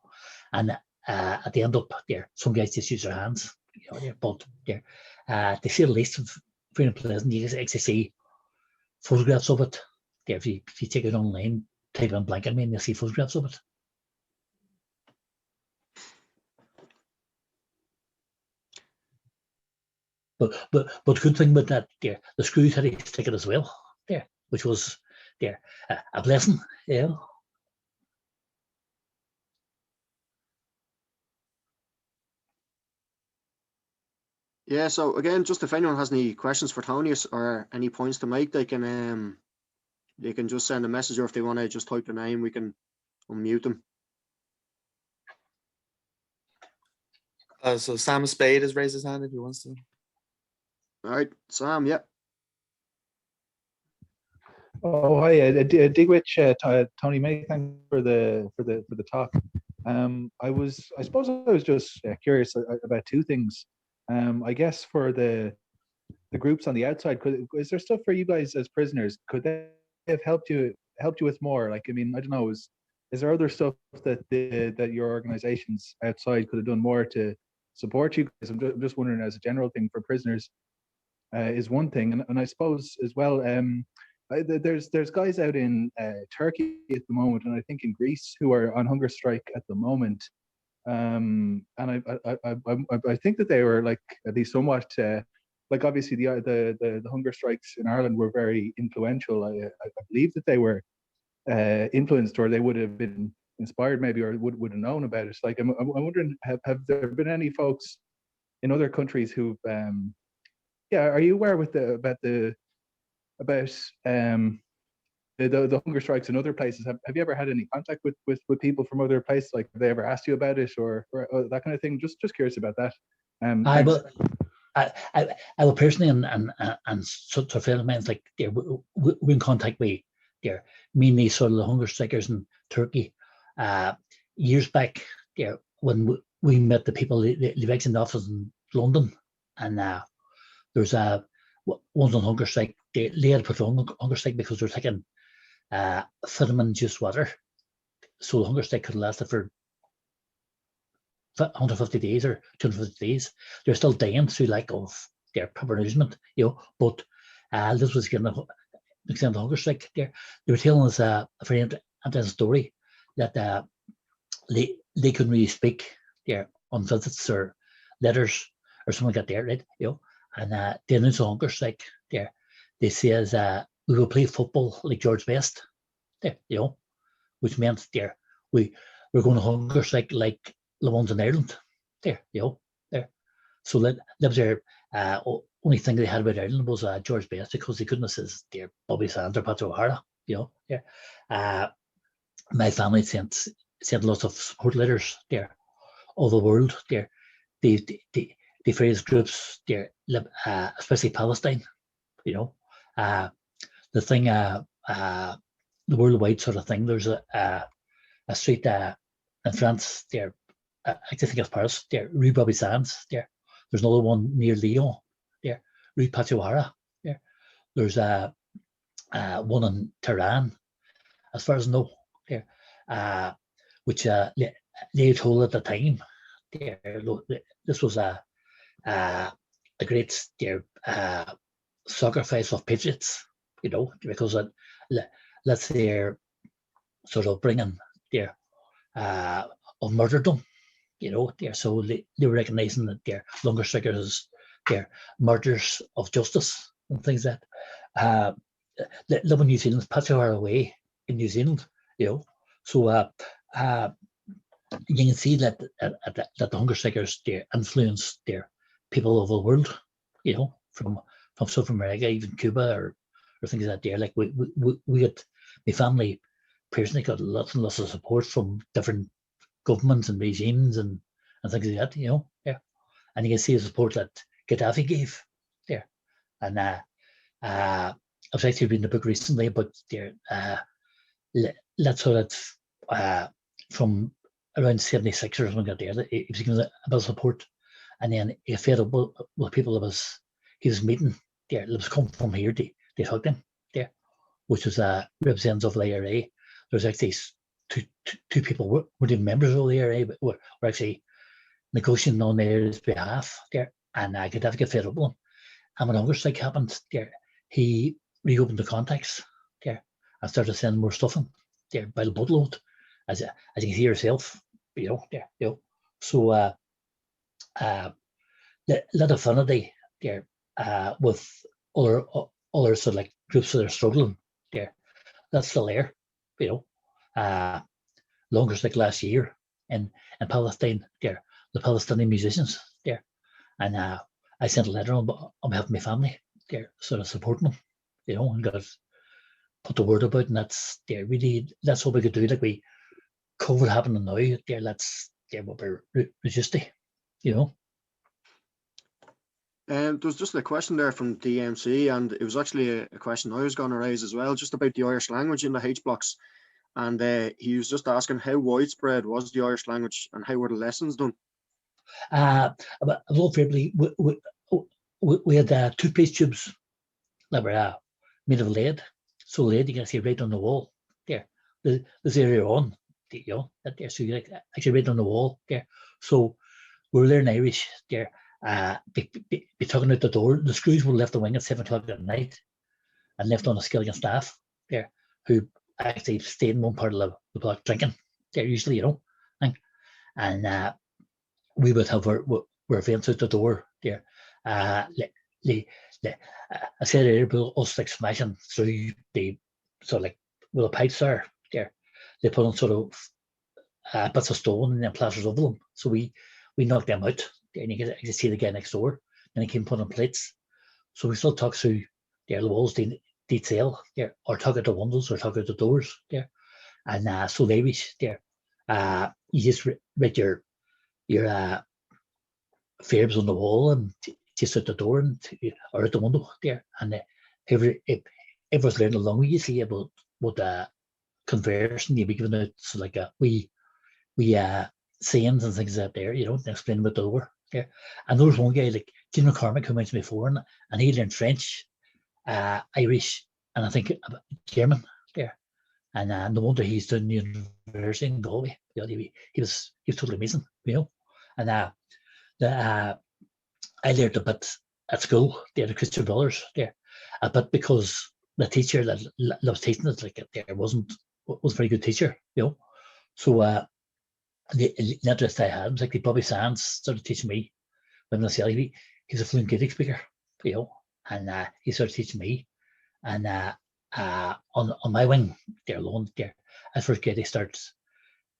S2: And at the end up there, some guys just use their hands, you know, but there. They see the list of very unpleasant. You can actually see photographs of it. There, if you take it online, type in blanket man, you'll see photographs of it. But good thing about that there, the screws had to stick it as well there, which was there a blessing, you know.
S1: Yeah, so again, just if anyone has any questions for Tony or any points to make, they can just send a message, or if they want to just type the name, we can unmute them.
S3: So Sam Spade has raised his hand if he wants to.
S1: All right, Sam. Yeah.
S5: Oh, hi, Digwich, Tony. Many thanks for the talk. I suppose I was just curious about two things. I guess for the groups on the outside, is there stuff for you guys as prisoners? Could they have helped you with more? Like, I mean, I don't know. Is there other stuff that your organizations outside could have done more to support you guys? I'm just wondering, as a general thing for prisoners, is one thing, and I suppose as well. There's guys out in Turkey at the moment, and I think in Greece, who are on hunger strike at the moment. And I think that they were, like, at least somewhat like, obviously the hunger strikes in Ireland were very influential. I believe that they were influenced, or they would have been inspired maybe, or would have known about it. Like, I'm wondering, have there been any folks in other countries who've are you aware about the hunger strikes in other places? Have you ever had any contact with people from other places? Like, have they ever asked you about it, or that kind of thing? Just curious about that.
S2: I will personally, and sort of friends of mine, like, we in contact with mainly sort of the hunger strikers in Turkey. Years back, when we met the people, the vaccine office in London, and there's one's on hunger strike. They had put on hunger strike because they're taking vitamin-juiced water. So the hunger strike could have lasted for 150 days or 250 days. They're still dying through lack of their proper nourishment, but this was getting an extent of hunger strike. They were telling us a very interesting story that they couldn't really speak on visits or letters or something like that there, right? And they announced a hunger strike there. They says we will play football like George Best there, which meant we're going to hunger strike like the ones in Ireland there, there. So that was their only thing they had about Ireland was George Best, because they couldn't have said Bobby Sands or Patrick O'Hara, my family sent lots of support letters there all the world there. The various groups there, especially Palestine, the thing, the worldwide sort of thing. There's a street in France there, I think it's Paris there, Rue Bobby Sands there. There's another one near Lyon there, Rue Patriwara there. There's one in Tehran, as far as I know there, which they told at the time there, this was a great sacrifice of patriots, because let's say they're sort of bringing of martyrdom, so they were recognizing that they're Hungerstrikers, they're martyrs of justice and things like that. Live in New Zealand, Patriarch away in New Zealand, so you can see that the Hungerstrikers they influence their people of the world, from South America, even Cuba, or things like that. There, like we got, my family personally got lots and lots of support from different governments and regimes and things like that, and you can see the support that Gaddafi gave there. And I was actually reading a book recently about let's sort of from around 76 or something like that. He was given a bit of support, and then he fed up with people that he was meeting there. That was coming from here. They hugged him there, which was representatives of the IRA. There's actually two people weren't even members of the IRA, but were actually negotiating on their behalf there, and Gaddafi got fed up with him. And when hunger strike happened there, he reopened the contacts there and started sending more stuff in there by the boatload, as you can see yourself, So lot of affinity there with other sort of like groups that are struggling there. That's still there, Longest like last year in Palestine there, the Palestinian musicians there, and I sent a letter on behalf of my family there, sort of supporting them, and got put the word about, and that's that's what we could do. Like, we COVID happening now there, let's what we're reduced to,
S1: There was just a question there from DMC, and it was actually a question I was going to raise as well, just about the Irish language in the H blocks. And he was just asking how widespread was the Irish language and how were the lessons done?
S2: But a little fairly, we had toothpaste tubes that were made of lead. So lead, you can see right on the wall there. This area on, you know, that there. So you like actually right on the wall there. So we were learning Irish there. Be talking out the door. The screws were left the wing at 7 o'clock at night and left on a skillion staff there who actually stayed in one part of the block drinking there usually, you know. And we would have our events out the door there. I said earlier, us like smashing through the sort of like with the pipes there. They put on sort of bits of stone and then plasters over them. So we knocked them out. And you can see the guy next door. And he came put on plates. So we still talk through the walls detail there, or talk at the windows, or talk at the doors there. And so they reach there. You just read your fairs on the wall and just out the door and or out the window there. And everyone's learning along with you see about conversing. You'll be given out so like we sayings and things out there, you know, and explain about the door there. And there was one guy like Jim McCormick who mentioned before, and he learned French, Irish, and I think German there. And no wonder he's doing university in Galway. You know, he was totally amazing, you know. And I learned a bit at school there, the Christian Brothers there, a bit because the teacher that was teaching it like there was a very good teacher, you know. So the interest I had was like the Bobby Sands started teaching me when I was young. He was a fluent Gaelic speaker, you know, and he started teaching me. And on my wing there alone there, at first Gaelic starts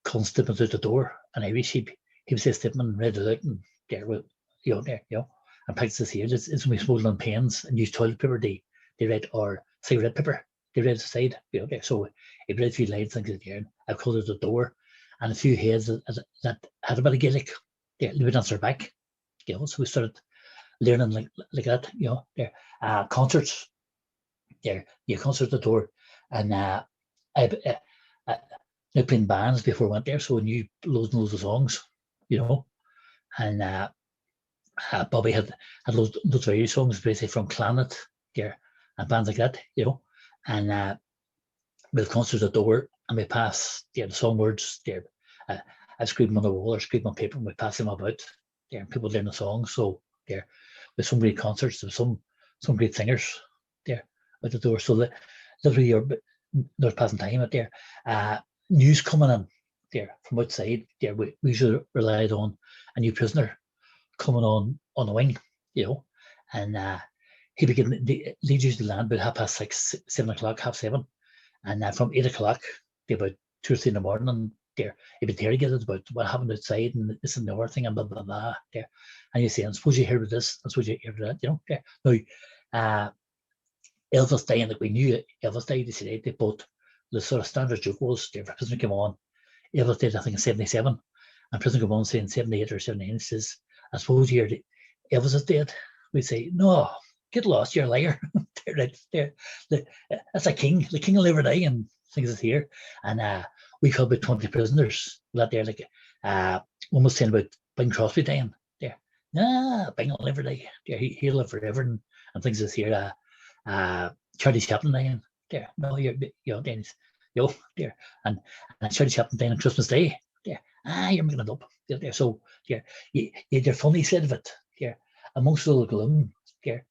S2: calling statements out the door, and Irish he would say statement and read it out, and there with you know, and practices here. It's when we smoke on pens and use toilet paper, they read, or cigarette paper, they read aside, you know, there. So it read a few lines things there, and I called it the door, and a few heads that had a bit of Gaelic, they would answer back, you know. So we started learning like that, you know, there. Concerts there, you concert the door, and I playing bands before I went there, so I knew loads and loads of songs, you know. And Bobby had loads of Irish songs, basically from Clannad there, and bands like that, you know. And we'll concert the door, and we pass the song words there. I scribble them on the wall or scribble on paper, and we pass them about there, and people learn the songs. So there, with some great concerts, there some great singers there at the door. So literally they're passing time out there. News coming in there from outside there. We usually relied on a new prisoner coming on the wing, you know, and he began they usually land about 6:30, 7 o'clock, 7:30, and from 8 o'clock to about 2 or 3 in the morning there, he'd be interrogated about what happened outside and this and the other thing and blah blah blah there. And you say, and suppose you hear about this, and suppose you hear about that, you know. There. Now Elvis dying, like we knew Elvis died, they said they both the sort of standard joke was there, prisoner came on, Elvis died I think in 77, and prisoner came on saying 78 or 79, says, I suppose you heard Elvis is dead. We'd say, no, get lost, you're a liar. That's a king, the king will never die, and things is here. And we called about 20 prisoners that there, like one was saying about Bing Crosby dying there. Nah, Bing will never die. There, he'll live forever, and things is here. Charlie Chaplin dying there. No, you're Dennis, there, and Charlie Chaplin dying on Christmas Day there. You're making it up there. So you're funny side of it there. Amongst all the gloom there,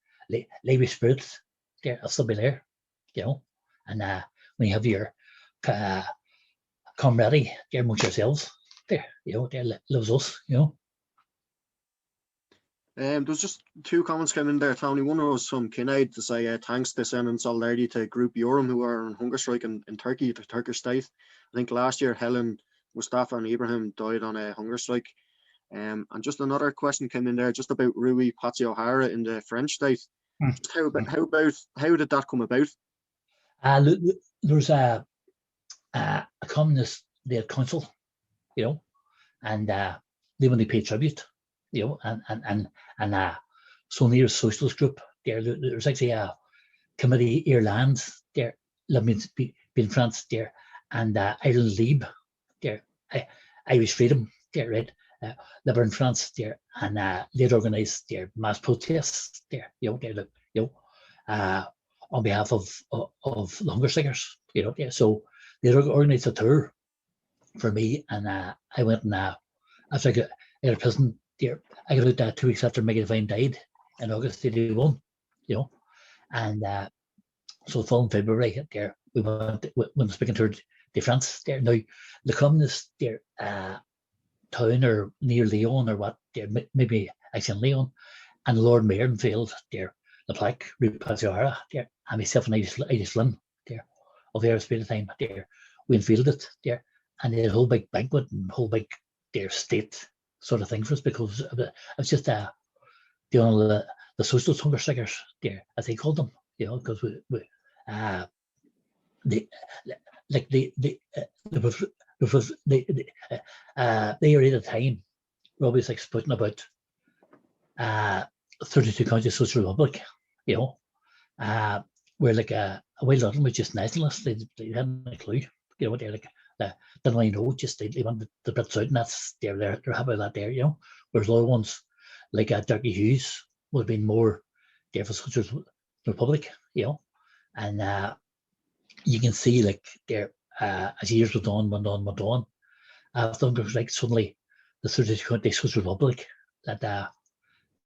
S2: Lady spirits there, I'll still be there, you know. And when you have your camaraderie there amongst yourselves there, you know, there lives us, you know.
S1: There's just 2 comments came in there, Tony. One was from Kinnaid to say thanks to send in solidarity to Group Urim who are on hunger strike in Turkey, the Turkish state. I think last year Helen, Mustafa and Ibrahim died on a hunger strike. And just another question came in there just about Rui Patsy O'Hara in the French state. Just how did that come about?
S2: There's a communist council, you know, and they only pay tribute, you know, and so near a socialist group there. There's actually a committee Ireland there, in France there, and Ireland Leave there, Irish Freedom there, right? They were in France there, and they'd organised their mass protests there, on behalf of the Hungerstrikers, there. So they organised a tour for me, and I went and after I got out of prison there, I got out 2 weeks after Megan Devine died in August '81, and so following February there, we went speaking tour de France there. Now the communist there town or near Lyon or what there, maybe actually in Lyon, and Lord Mayor unveiled there the plaque Rue Patriara there, and myself and Irish Lynn there of aerospace time there, we unveiled it there, and they had a whole big banquet and whole big their state sort of thing for us, because it was just the socialist Hungerstrikers there, as they called them, because they were at a time Robbie's like splitting about 32 county social republic, where like a while of them was just nationalists. They hadn't a clue, what they're like. Didn't really know, just they wanted the Brits out, and that's they're happy with that there, Whereas other ones like Dirkie Hughes would have been more there for social republic, and you can see like there as years went on. After Hungerstrikes, suddenly the 32 county social republic that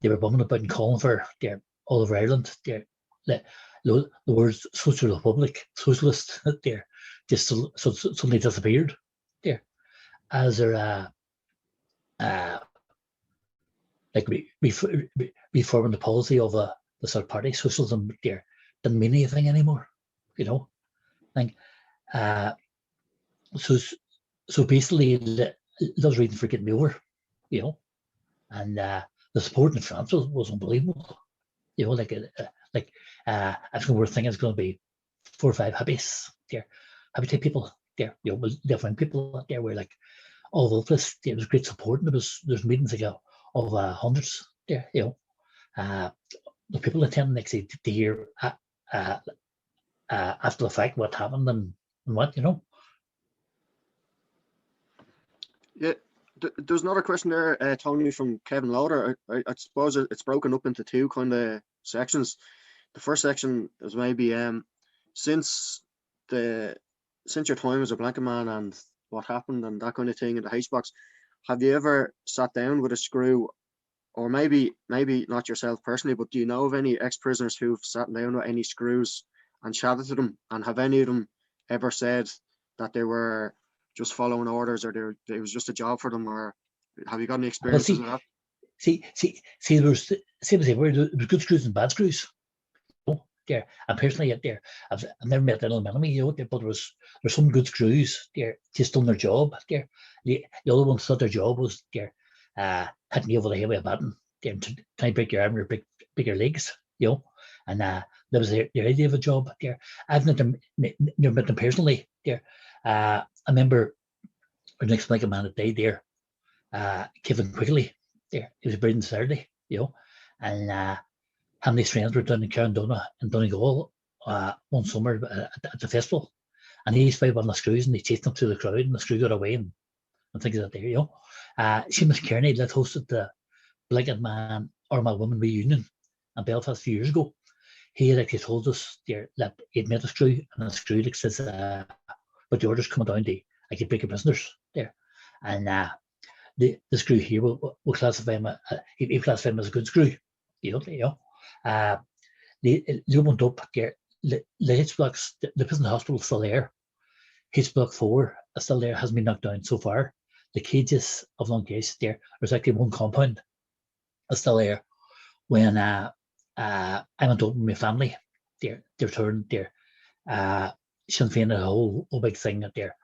S2: they were bumming about and calling for there all over Ireland. There, the words social republic, socialist there, just suddenly disappeared there, as they're like reforming the policy of the third party. Socialism there didn't mean anything anymore, Like, so basically, those reasons for getting me over, and the support in France was unbelievable. I was going to think it's going to be 4 or 5 happy people there, different people out there were like all over the place. There was great support, and there's meetings like of hundreds there, the people attending actually to hear after the fact what happened and what,
S1: Yeah, there's another question there, Tony, from Kevin Lauder. I suppose it's broken up into 2 kind of sections. The first section is maybe since your time as a blanket man and what happened and that kind of thing in the H-box, have you ever sat down with a screw, or maybe not yourself personally, but do you know of any ex-prisoners who've sat down with any screws and chatted to them, and have any of them ever said that they were just following orders, or it was just a job for them, or have you got any experiences of that?
S2: See, there was good screws and bad screws. There, and personally, there, I've never met an enemy, but there's some good screws there, just done their job. There, the other ones thought their job was there, hitting you over the head with a baton, there, trying to break your arm or break your legs, and that was their idea of a job. There, I've never met them personally. There, I remember an ex-blanket man that died there, Kevin Quigley. There, he was buried on Saturday, and how many friends were down in Carndona and Donegal one summer at the festival, and he spied one of the screws and he chased them through the crowd, and the screw got away and things like that there, Seamus Kearney that hosted the Blanket Man or My Woman reunion in Belfast a few years ago. He had actually told us there that he'd met a screw, and the screw like says, but the orders coming down to actually break your prisoners there, and the screw here will classify him, he classify him as a good screw, they went up there. The H-blocks, the prison hospital is still there. H-block 4 is still there, hasn't been knocked down so far. The cages of Long Case there, there's actually one compound is still there. When I went up with my family, they returned there. Sinn Féin had a whole big thing out there,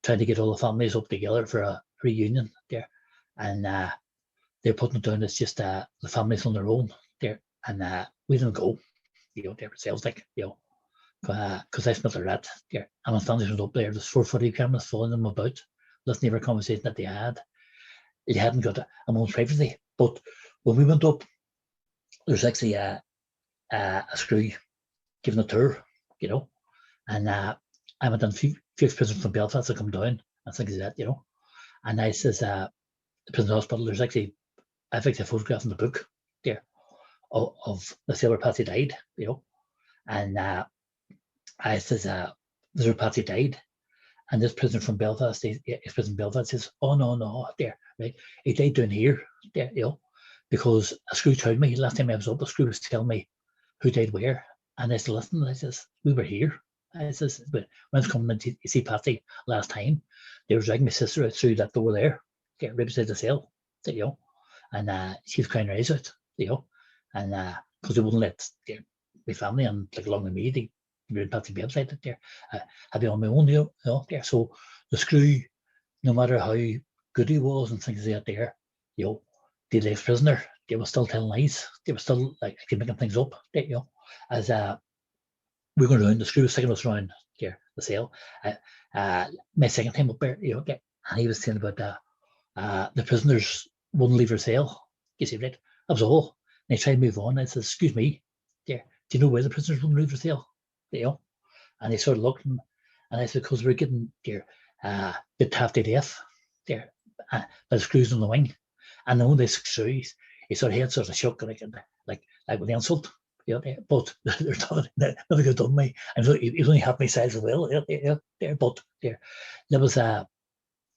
S2: trying to get all the families up together for a reunion there, and they're putting it down as just the families on their own there, and we didn't go, there ourselves, like, because I smelled a rat there, and my family was up there. There's 440 cameras following them about, listening to every conversation that they had. They hadn't got a moment's privacy. But when we went up there's actually a screw giving a tour, and I went on few prisoners from Belfast to come down and things like that, and I says, the prison hospital, there's actually, I've actually a photograph in the book there of the sailor Patsy died, and I says, there's where Patsy died, and this prisoner from Belfast, ex-prisoner Belfast, says, oh no, there, right, he died down here, there, because a screw told me last time I was up, a screw was telling me who died where, and I said, listen, I says, we were here. I says, but when I was coming to see Patsy last time, they were dragging my sister out through that door there, right beside the cell, and she was crying her eyes out, and because they wouldn't let my family and like along with me, they were in Patsy website there, I'd be on my own, there. So the screw, no matter how good he was and things like that there, the ex-prisoner, they were still telling lies. They were still like making things up, as we were going around, the screw was taking us around here, the cell. My second time up there, and he was saying about the prisoners wouldn't leave their cell. You see, right? That was all. And he tried to move on. I said, excuse me, do you know why the prisoners wouldn't leave their cell? And he started looking, and I said, because we're getting bit half to death there, by the screws on the wing. And the only screws, he sort of had sort of shook like with the insult. But there's nothing had done me. And he was only half my size as well. But there was a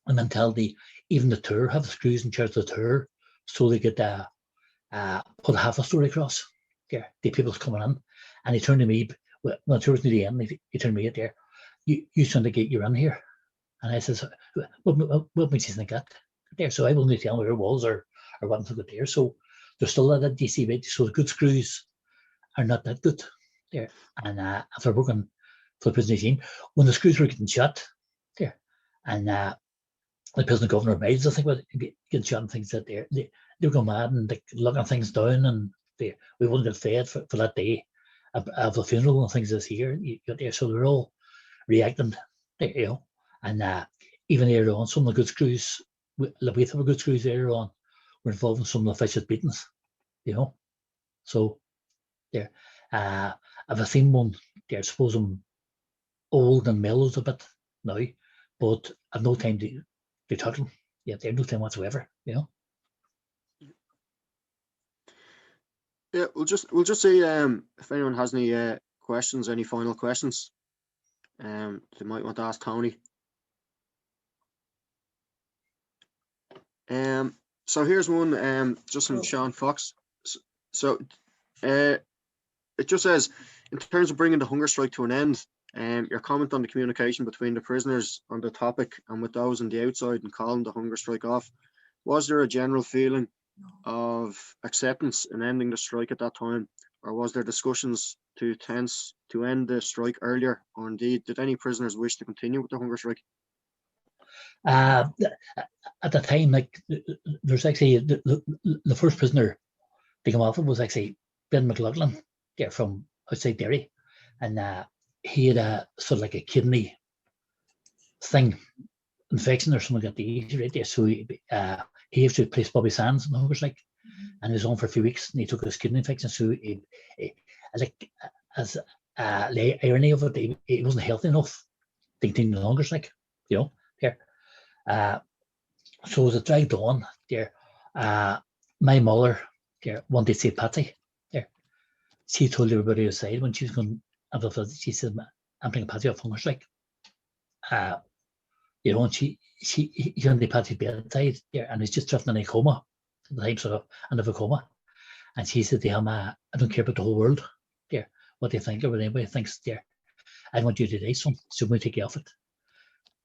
S2: mentality. Even the tour have the screws in charge of the tour, so they could put half a story across. There, the people's coming in, and he turned to me when the tour was near the end. He turned to me there. You trying to get you in here? And I says, what makes you think that? There, so I wasn't telling where it was or what to get there. So there's still that DC bit. So the good screws are not that good there. And after working for the prison team, when the screws were getting shut there, and the prison governor of Maids, I think, was getting shot and things that there, they were going mad and like locking things down, and we wouldn't get fed for that day of the funeral and things this year. So they're all reacting, and even earlier on, some of the good screws, we thought good screws earlier on, were involved in some of the vicious beatings, So there, I've seen one there. I suppose I'm old and mellowed a bit now, but I've no time to talk to them. There's no time whatsoever,
S1: Yeah, we'll just see if anyone has any questions, any final questions. They might want to ask Tony. So here's one just from Sean Fox. So it just says, in terms of bringing the hunger strike to an end, your comment on the communication between the prisoners on the topic and with those on the outside and calling the hunger strike off, was there a general feeling of acceptance in ending the strike at that time, or was there discussions to end the strike earlier, or indeed did any prisoners wish to continue with the hunger strike?
S2: At the time, like, there's actually the first prisoner to come off it was actually Ben McLaughlin, from outside Derry, and he had a sort of like a kidney thing, infection or something like that, right there. So he used to replace Bobby Sands in the hunger strike, and he was on for a few weeks, and he took his kidney infection. So he like, as the irony of it, he wasn't healthy enough to continue the hunger strike, there. So as it dragged on there, my mother there wanted to see Patsy there. She told everybody outside when she was going to the visit, she said, I'm bringing Patsy off hunger strike. And she on the Patsy's bedside there, and he's just drifting in a coma, at the time, sort of end of a coma. And she said to him, I don't care about the whole world there, what they think or what anybody thinks there. I want you to die, son, so I'm going to take you off it.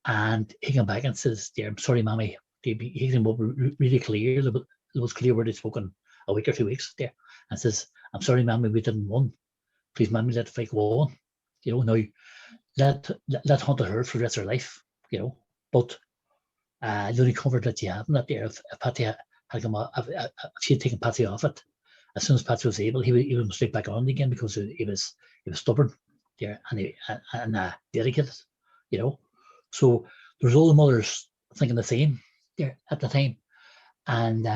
S2: And he came back and says, dear, I'm sorry, mommy. He came up really clear. It was clear where they'd spoken a week or 2 weeks there, and says, I'm sorry, mommy, we didn't win. Please, mommy, let the fight go on. Now that haunted her for the rest of her life, But the only comfort that she had in that there, if Patsy had come off, if she had taken Patsy off it, as soon as Patsy was able, he would straight back on again, because he was stubborn there and dedicated, So there's all the mothers thinking the same there at the time, and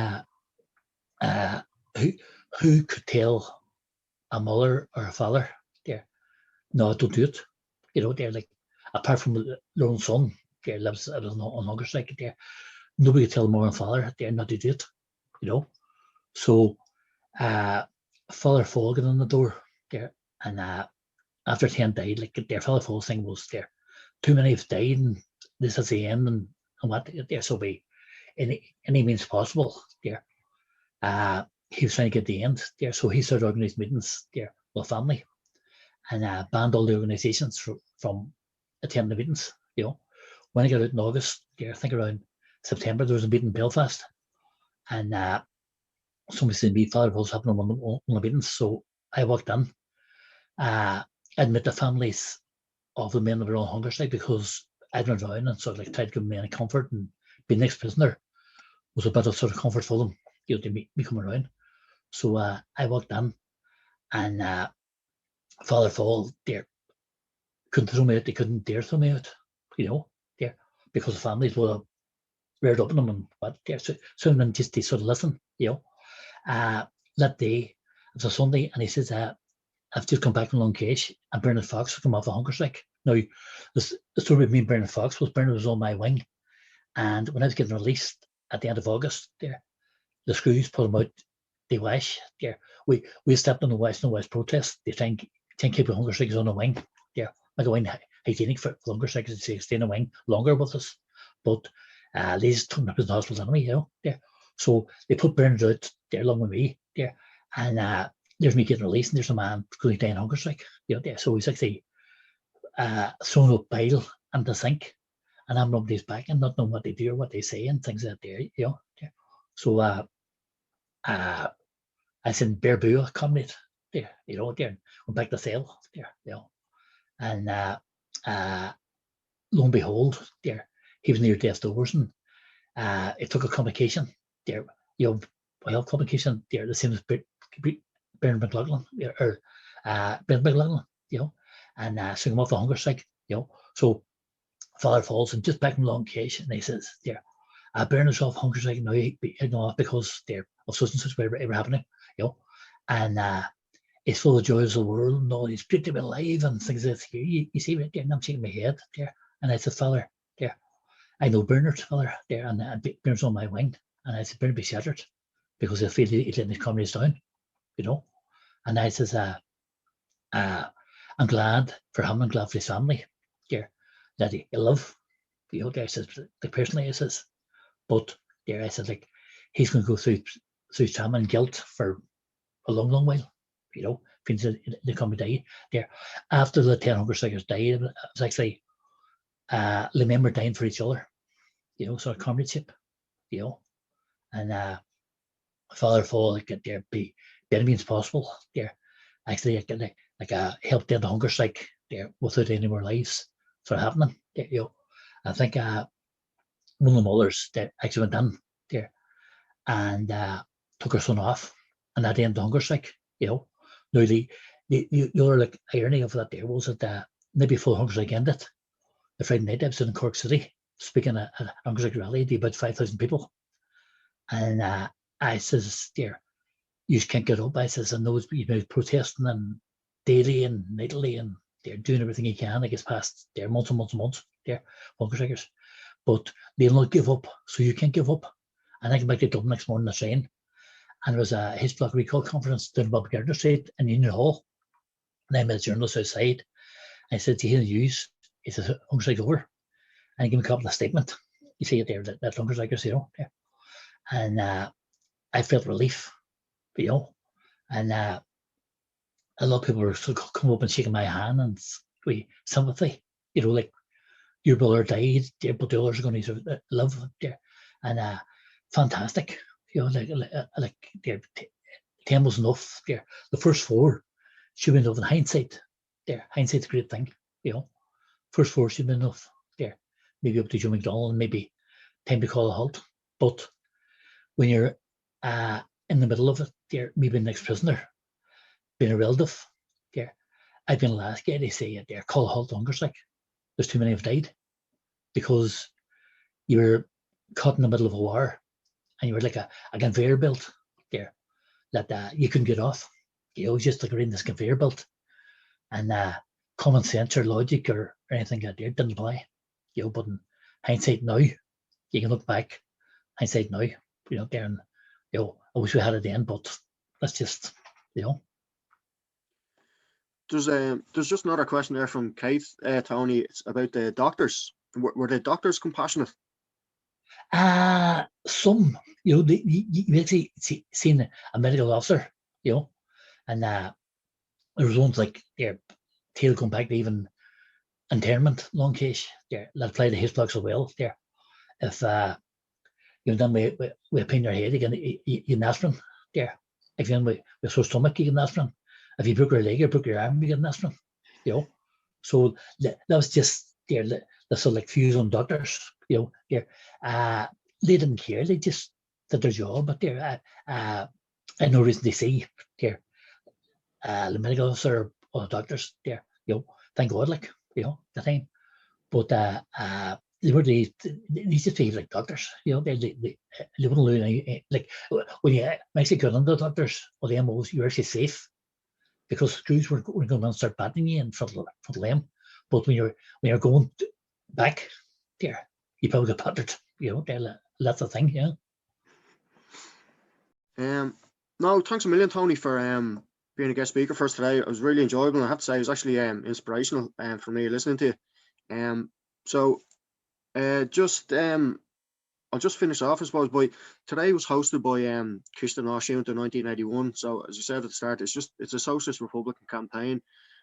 S2: who could tell a mother or a father there, no, don't do it. They're like, apart from their own son, there lives on hunger strike there. Nobody could tell mother and father they're not to do it. So Father Fall got on the door there, and after 10 died, like their Father Fall thing was there. Too many have died, and this is the end, and what there so be any means possible there. He was trying to get the end there, so he started organising meetings there with family, and banned all the organisations from attending the meetings. When I got out in August, there, I think around September, there was a meeting in Belfast, and somebody said me, Father was happening on one of the meetings, so I walked in. I met the families of the men that were on hunger strike, because I'd run around and sort of like tried to give them any comfort, and being ex-prisoner was a bit of sort of comfort for them, to me come around. So I walked in, and Father Fall there couldn't throw me out. They couldn't dare throw me out, there, because the families were reared up in them and what there. So then just they sort of listen, that day, it was a Sunday, and he says, I've just come back from Long Case, and Bernard Fox had come off a hunger strike. Now, the story with me and Bernard Fox was Bernard was on my wing, and when I was getting released at the end of August, there, the screws put him out the West. There, we stepped on the West protest. They try and keep the hunger strikers on the wing. There, like a wing hygienic for hunger strikers to stay in the wing longer with us, but they just took him up to the hospital anyway. There. So they put Bernard out there along with me there, and there's me getting released, and there's a man going down hunger strike. There. So he's actually thrown up bile and the sink, and I'm rubbing his back and not knowing what they do or what they say and things like that. There. So I said, "Bear boo, comrade." There, there, went back to cell there, and lo and behold, there he was near death's doors, and it took a complication there, health complication there, the same as Bernard McLaughlin or Bernard McLaughlin, and so him off the hunger strike, So Father Falls and just back from Long Case, and he says, "There, Bernard's off hunger strike now, because there of such and such whatever happening, and it's full of joys of the world, and all, he's great to be alive and things like that. You see right there, and I'm shaking my head there, and I said, Father, there, I know Bernard, Father, there, and Bernard's on my wing, and I said, Bernard be shattered, because I feel he's letting his comrades down, and I says, I'm glad for him, I'm glad for his family, there, that he love, there, I says, like personally, I says, but there, I said, like, he's going to go through trauma and guilt for a long, long while, things they come to die there. After the 10 hunger strikers died, it was actually the men were dying for each other, sort of comradeship, and Father Fall, like, there be better means possible there. Actually, like helped end the hunger strike there without any more lives sort of happening. There, I think one of the mothers that actually went in there and took her son off, and that ended the hunger strike. Now the other like irony of that there was that maybe before the hunger strike ended, the Friday night I was in Cork City speaking at a hunger strike rally to about 5,000 people, and I says, "There, you can't get up." I says, "I know you've been protesting and daily and nightly, and they're doing everything you can. It gets past there months and months and months. There, hunger strikers, but they'll not give up. So you can't give up." And I came back to Dublin next morning on the train, and there was a His Block Recall conference down Bob Gardner Street in Union Hall. And I met a journalist outside. I said, "Do you hear the news?" He says, "Hunger strike over." And I gave him a copy of the statement. You see it there, that hunger strikers, there. And I felt relief, and a lot of people were sort of coming up and shaking my hand and with sympathy, like, your brother died, but the others are going to live there, and fantastic, like 10 was enough there. The first 4 should have been enough in hindsight. There, hindsight's a great thing, First 4 should have been enough there. Maybe up to Joe McDonald, and maybe time to call a halt. But when you're in the middle of it, there, me being an ex-prisoner, being a relative, there, I've been the last guy to say it there, call a halt to hunger strike. There's too many have died, because you're caught in the middle of a war, and you were like a conveyor belt there. that you couldn't get off. Just like around this conveyor belt, and common sense or logic or anything like that didn't apply. But in hindsight now, you can look back, hindsight now, there and I wish we had it then, but that's just
S1: There's just another question there from Kate, Tony. It's about the doctors. Were the doctors compassionate?
S2: Some, you actually seen a medical officer, and there was ones like their tail come back to even internment long case there that apply to his blocks as well there. If then we pain your head, you get an aspirin there. If you're with sore stomach, you get an aspirin. If you broke your leg or broke your arm, you get an aspirin. So that was just there. The sort of like views on doctors, there. They didn't care. They just did their job. But there, I had no reason to see there. The medical officer or the doctors there, thank God, like, the time. But they were they just behave like doctors, they wouldn't learn any, like when you actually got under the doctors or the MOs, you're actually safe because screws were going to start batting you in front of them. But when you're going back there, you probably get battered, that's the thing,
S1: No, thanks a million, Tony, for being a guest speaker for us today. It was really enjoyable, and I have to say it was actually inspirational for me listening to you. So I'll just finish off, I suppose, by today was hosted by Choiste Náisiúnta in 1981. So as you said at the start, it's a socialist republican campaign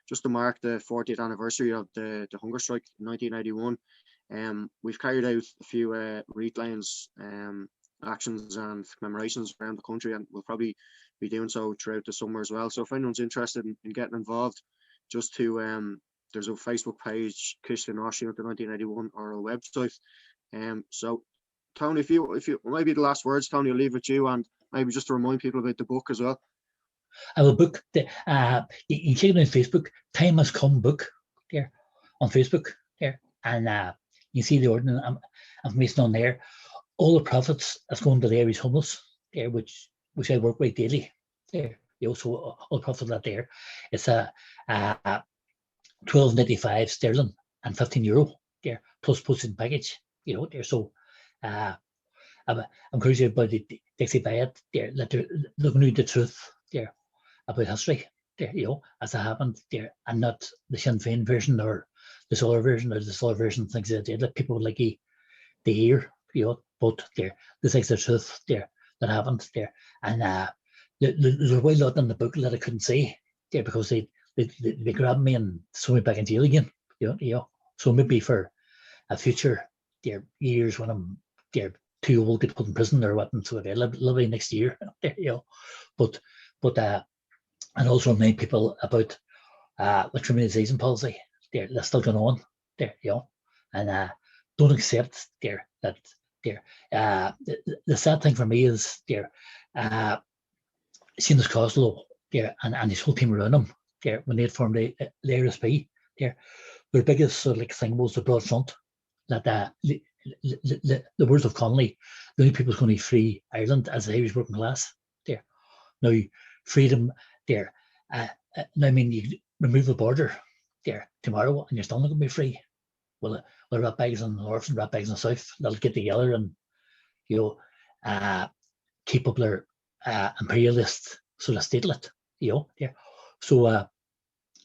S1: just to mark the 40th anniversary of the hunger strike in 1981. We've carried out a few wreath lanes, actions and commemorations around the country, and we'll probably be doing so throughout the summer as well. So if anyone's interested in getting involved, just to there's a Facebook page, Choiste Náisiúnta 1981, or a website. So Tony, if you maybe the last words, Tony, I'll leave with you, and maybe just to remind people about the book as well.
S2: I have a book. You can check it on Facebook. Time Has Come book there on Facebook there, and you see the ordinance information on there. All the profits that's going to the Irish homeless there, which I work with daily there. So all the profits that there, it's a £12.95 sterling and €15 there plus postage package. There. So I'm encouraging everybody to actually buy it there. Let they're looking at the truth there about history there, as it happened there, and not the Sinn Féin version or the Solar version or the Solar version, things like that. That people would like to hear, but there, this is the truth there that happened there. And there's a way lot in the book that I couldn't say there because they grabbed me and threw me back in jail again. So maybe for a future there years when I'm there too old to get put in prison or what, and so they'll live next year. But and also remind people about the criminalisation policy there that's still going on there, and don't accept there that there. The sad thing for me is there, Seamus Costello there and his whole team around him there when they had formed the RSP there. Their biggest sort of like thing was the broad front that the words of Connolly, the only people who's going to free Ireland as the Irish working class there. Now freedom there. Now I mean you remove the border there tomorrow and you're still not going to be free. Well, ratbags in the north and ratbags in the south, they'll get together and keep up their imperialist sort of statelet, there. So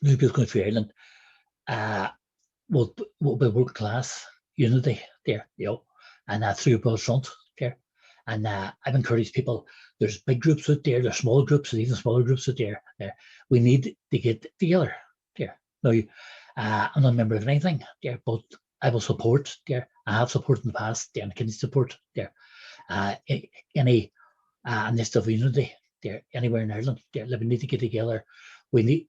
S2: new people's going through Ireland will be working class unity there, and through a broad front there. And I've encouraged people, there's big groups out there, there's small groups, and even smaller groups out there. We need to get together there. Now, I'm not a member of anything there, but I will support there. I have supported in the past there, and I can support there. Any initiative of unity there, anywhere in Ireland there, we need to get together. We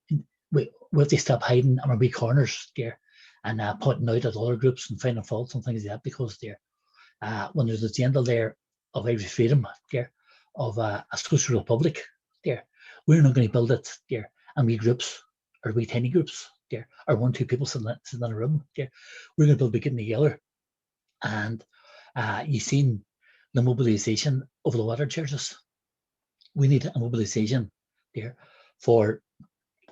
S2: have to stop hiding in our wee corners there and pointing out at other groups and finding faults and things like that, because there, when there's an agenda there of Irish freedom there, of a social republic there, we're not going to build it there in wee groups or wee tiny groups there, or 1-2 people sitting in a room there. We're going to build by getting together. And you've seen the mobilisation of the water churches we need a mobilisation there for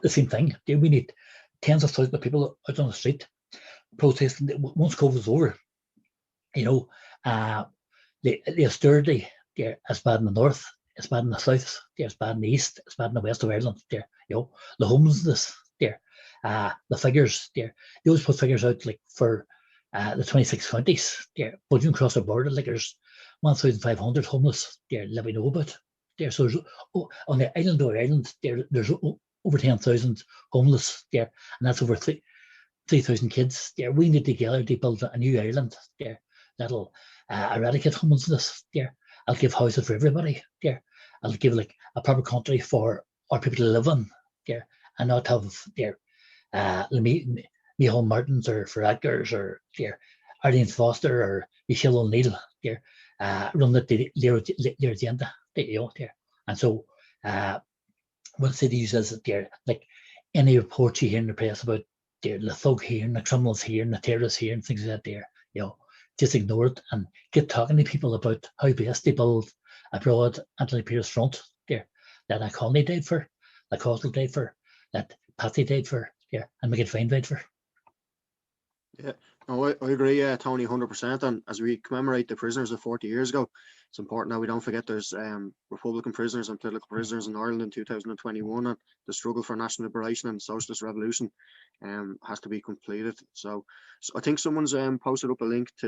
S2: the same thing. There we need tens of thousands of people out on the street protesting once COVID is over. You know, the austerity there is bad in the north, it's bad in the south, it's bad in the east, it's bad in the west of Ireland. There, you know, the homelessness there, the figures there. They always put figures out like for the 26 counties there, but you can cross the border, like there's 1,500 homeless there that we know about there. So there's, on the island of Ireland there's over 10,000 homeless there, and that's over 3,000 kids there. We need together to build a new Ireland there that'll eradicate homelessness there. I'll give houses for everybody there. I'll give like a proper country for our people to live in there, and not have there Micheál Martins or Faragers or there Arlene Foster or Michelle O'Neill there run their agenda there. And so what city uses it there, like any reports you hear in the press about there, the thug here and the criminals here and the terrorists here and things like that there, you know, just ignore it and get talking to people about how best they build a broad anti-imperialist front there that Conley died for, that Costle died for, that Patsy died for, there, and Megan Fine died for.
S1: Yeah, no, I agree, Tony, 100%. And as we commemorate the prisoners of 40 years ago, it's important that we don't forget there's Republican prisoners and political prisoners in Ireland in 2021, and the struggle for national liberation and socialist revolution has to be completed. So I think someone's posted up a link to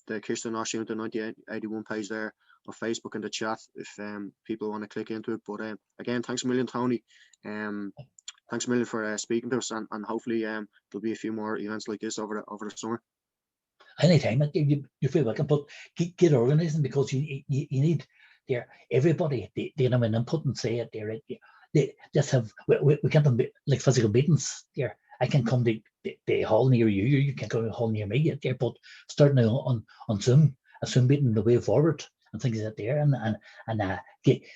S1: the Choiste Náisiúnta 1981 page there on Facebook in the chat if people want to click into it. But again, thanks a million, Tony. Thanks a million for speaking to us, and hopefully there'll be a few more events like this over the summer.
S2: Anytime, you feel welcome, but get organising, because you need there everybody they have an input and say it there. Let's have we can't have like physical meetings there. I can come to the hall near you. You can come to the hall near me there, but starting on Zoom, a Zoom meeting the way forward and things like that there,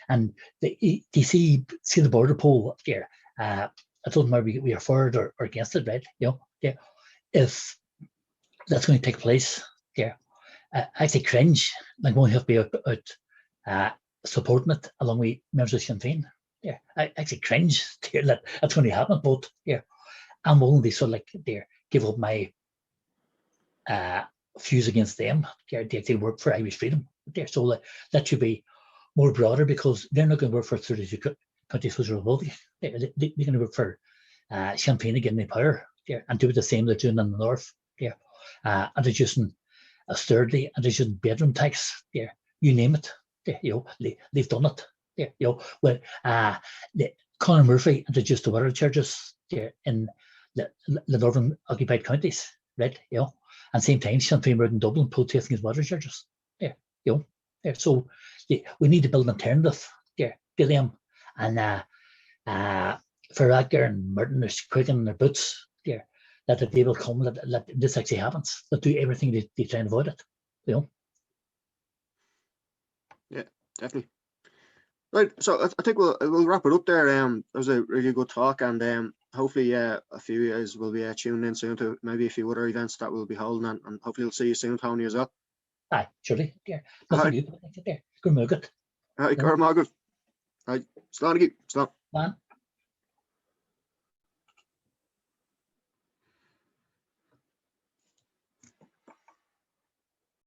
S2: and you see the border poll there. It doesn't matter we are for it or against it, right? You know, yeah. If that's going to take place, yeah, I actually cringe. Like when we have to be out supporting it along with members of Sinn Féin. Yeah, I actually cringe that that's going to happen. But yeah, I'm willing to sort of like there give up my views against them. They actually work for Irish freedom. There, so that should be more broader, because they're not going to work for 32 countries which are Republican. They're going to work for Sinn Féin again in power there, and do the same they're doing in the north there. Introducing austerity, introducing bedroom tax there, you name it. There, you know, they've done it. There, you know, when Conor Murphy introduced the water charges there in the northern occupied counties, right? You know, and same time Sinn Féin were in Dublin protesting his water charges. There, you know, there. So we need to build an alternative there to them. And Faragher and Martin are quickening their boots there, that they will come, that this actually happens, that do everything they try and avoid it, you know.
S1: Yeah, definitely. Right, so I think we'll wrap it up there. That was a really good talk, and hopefully a few of you guys will be tuning in soon to maybe a few other events that we'll be holding, and hopefully we'll see you soon, Tony, as well.
S2: Aye, surely, there. Nothing new there. Good.
S1: All right, Cormac. All right, slán.
S2: Man.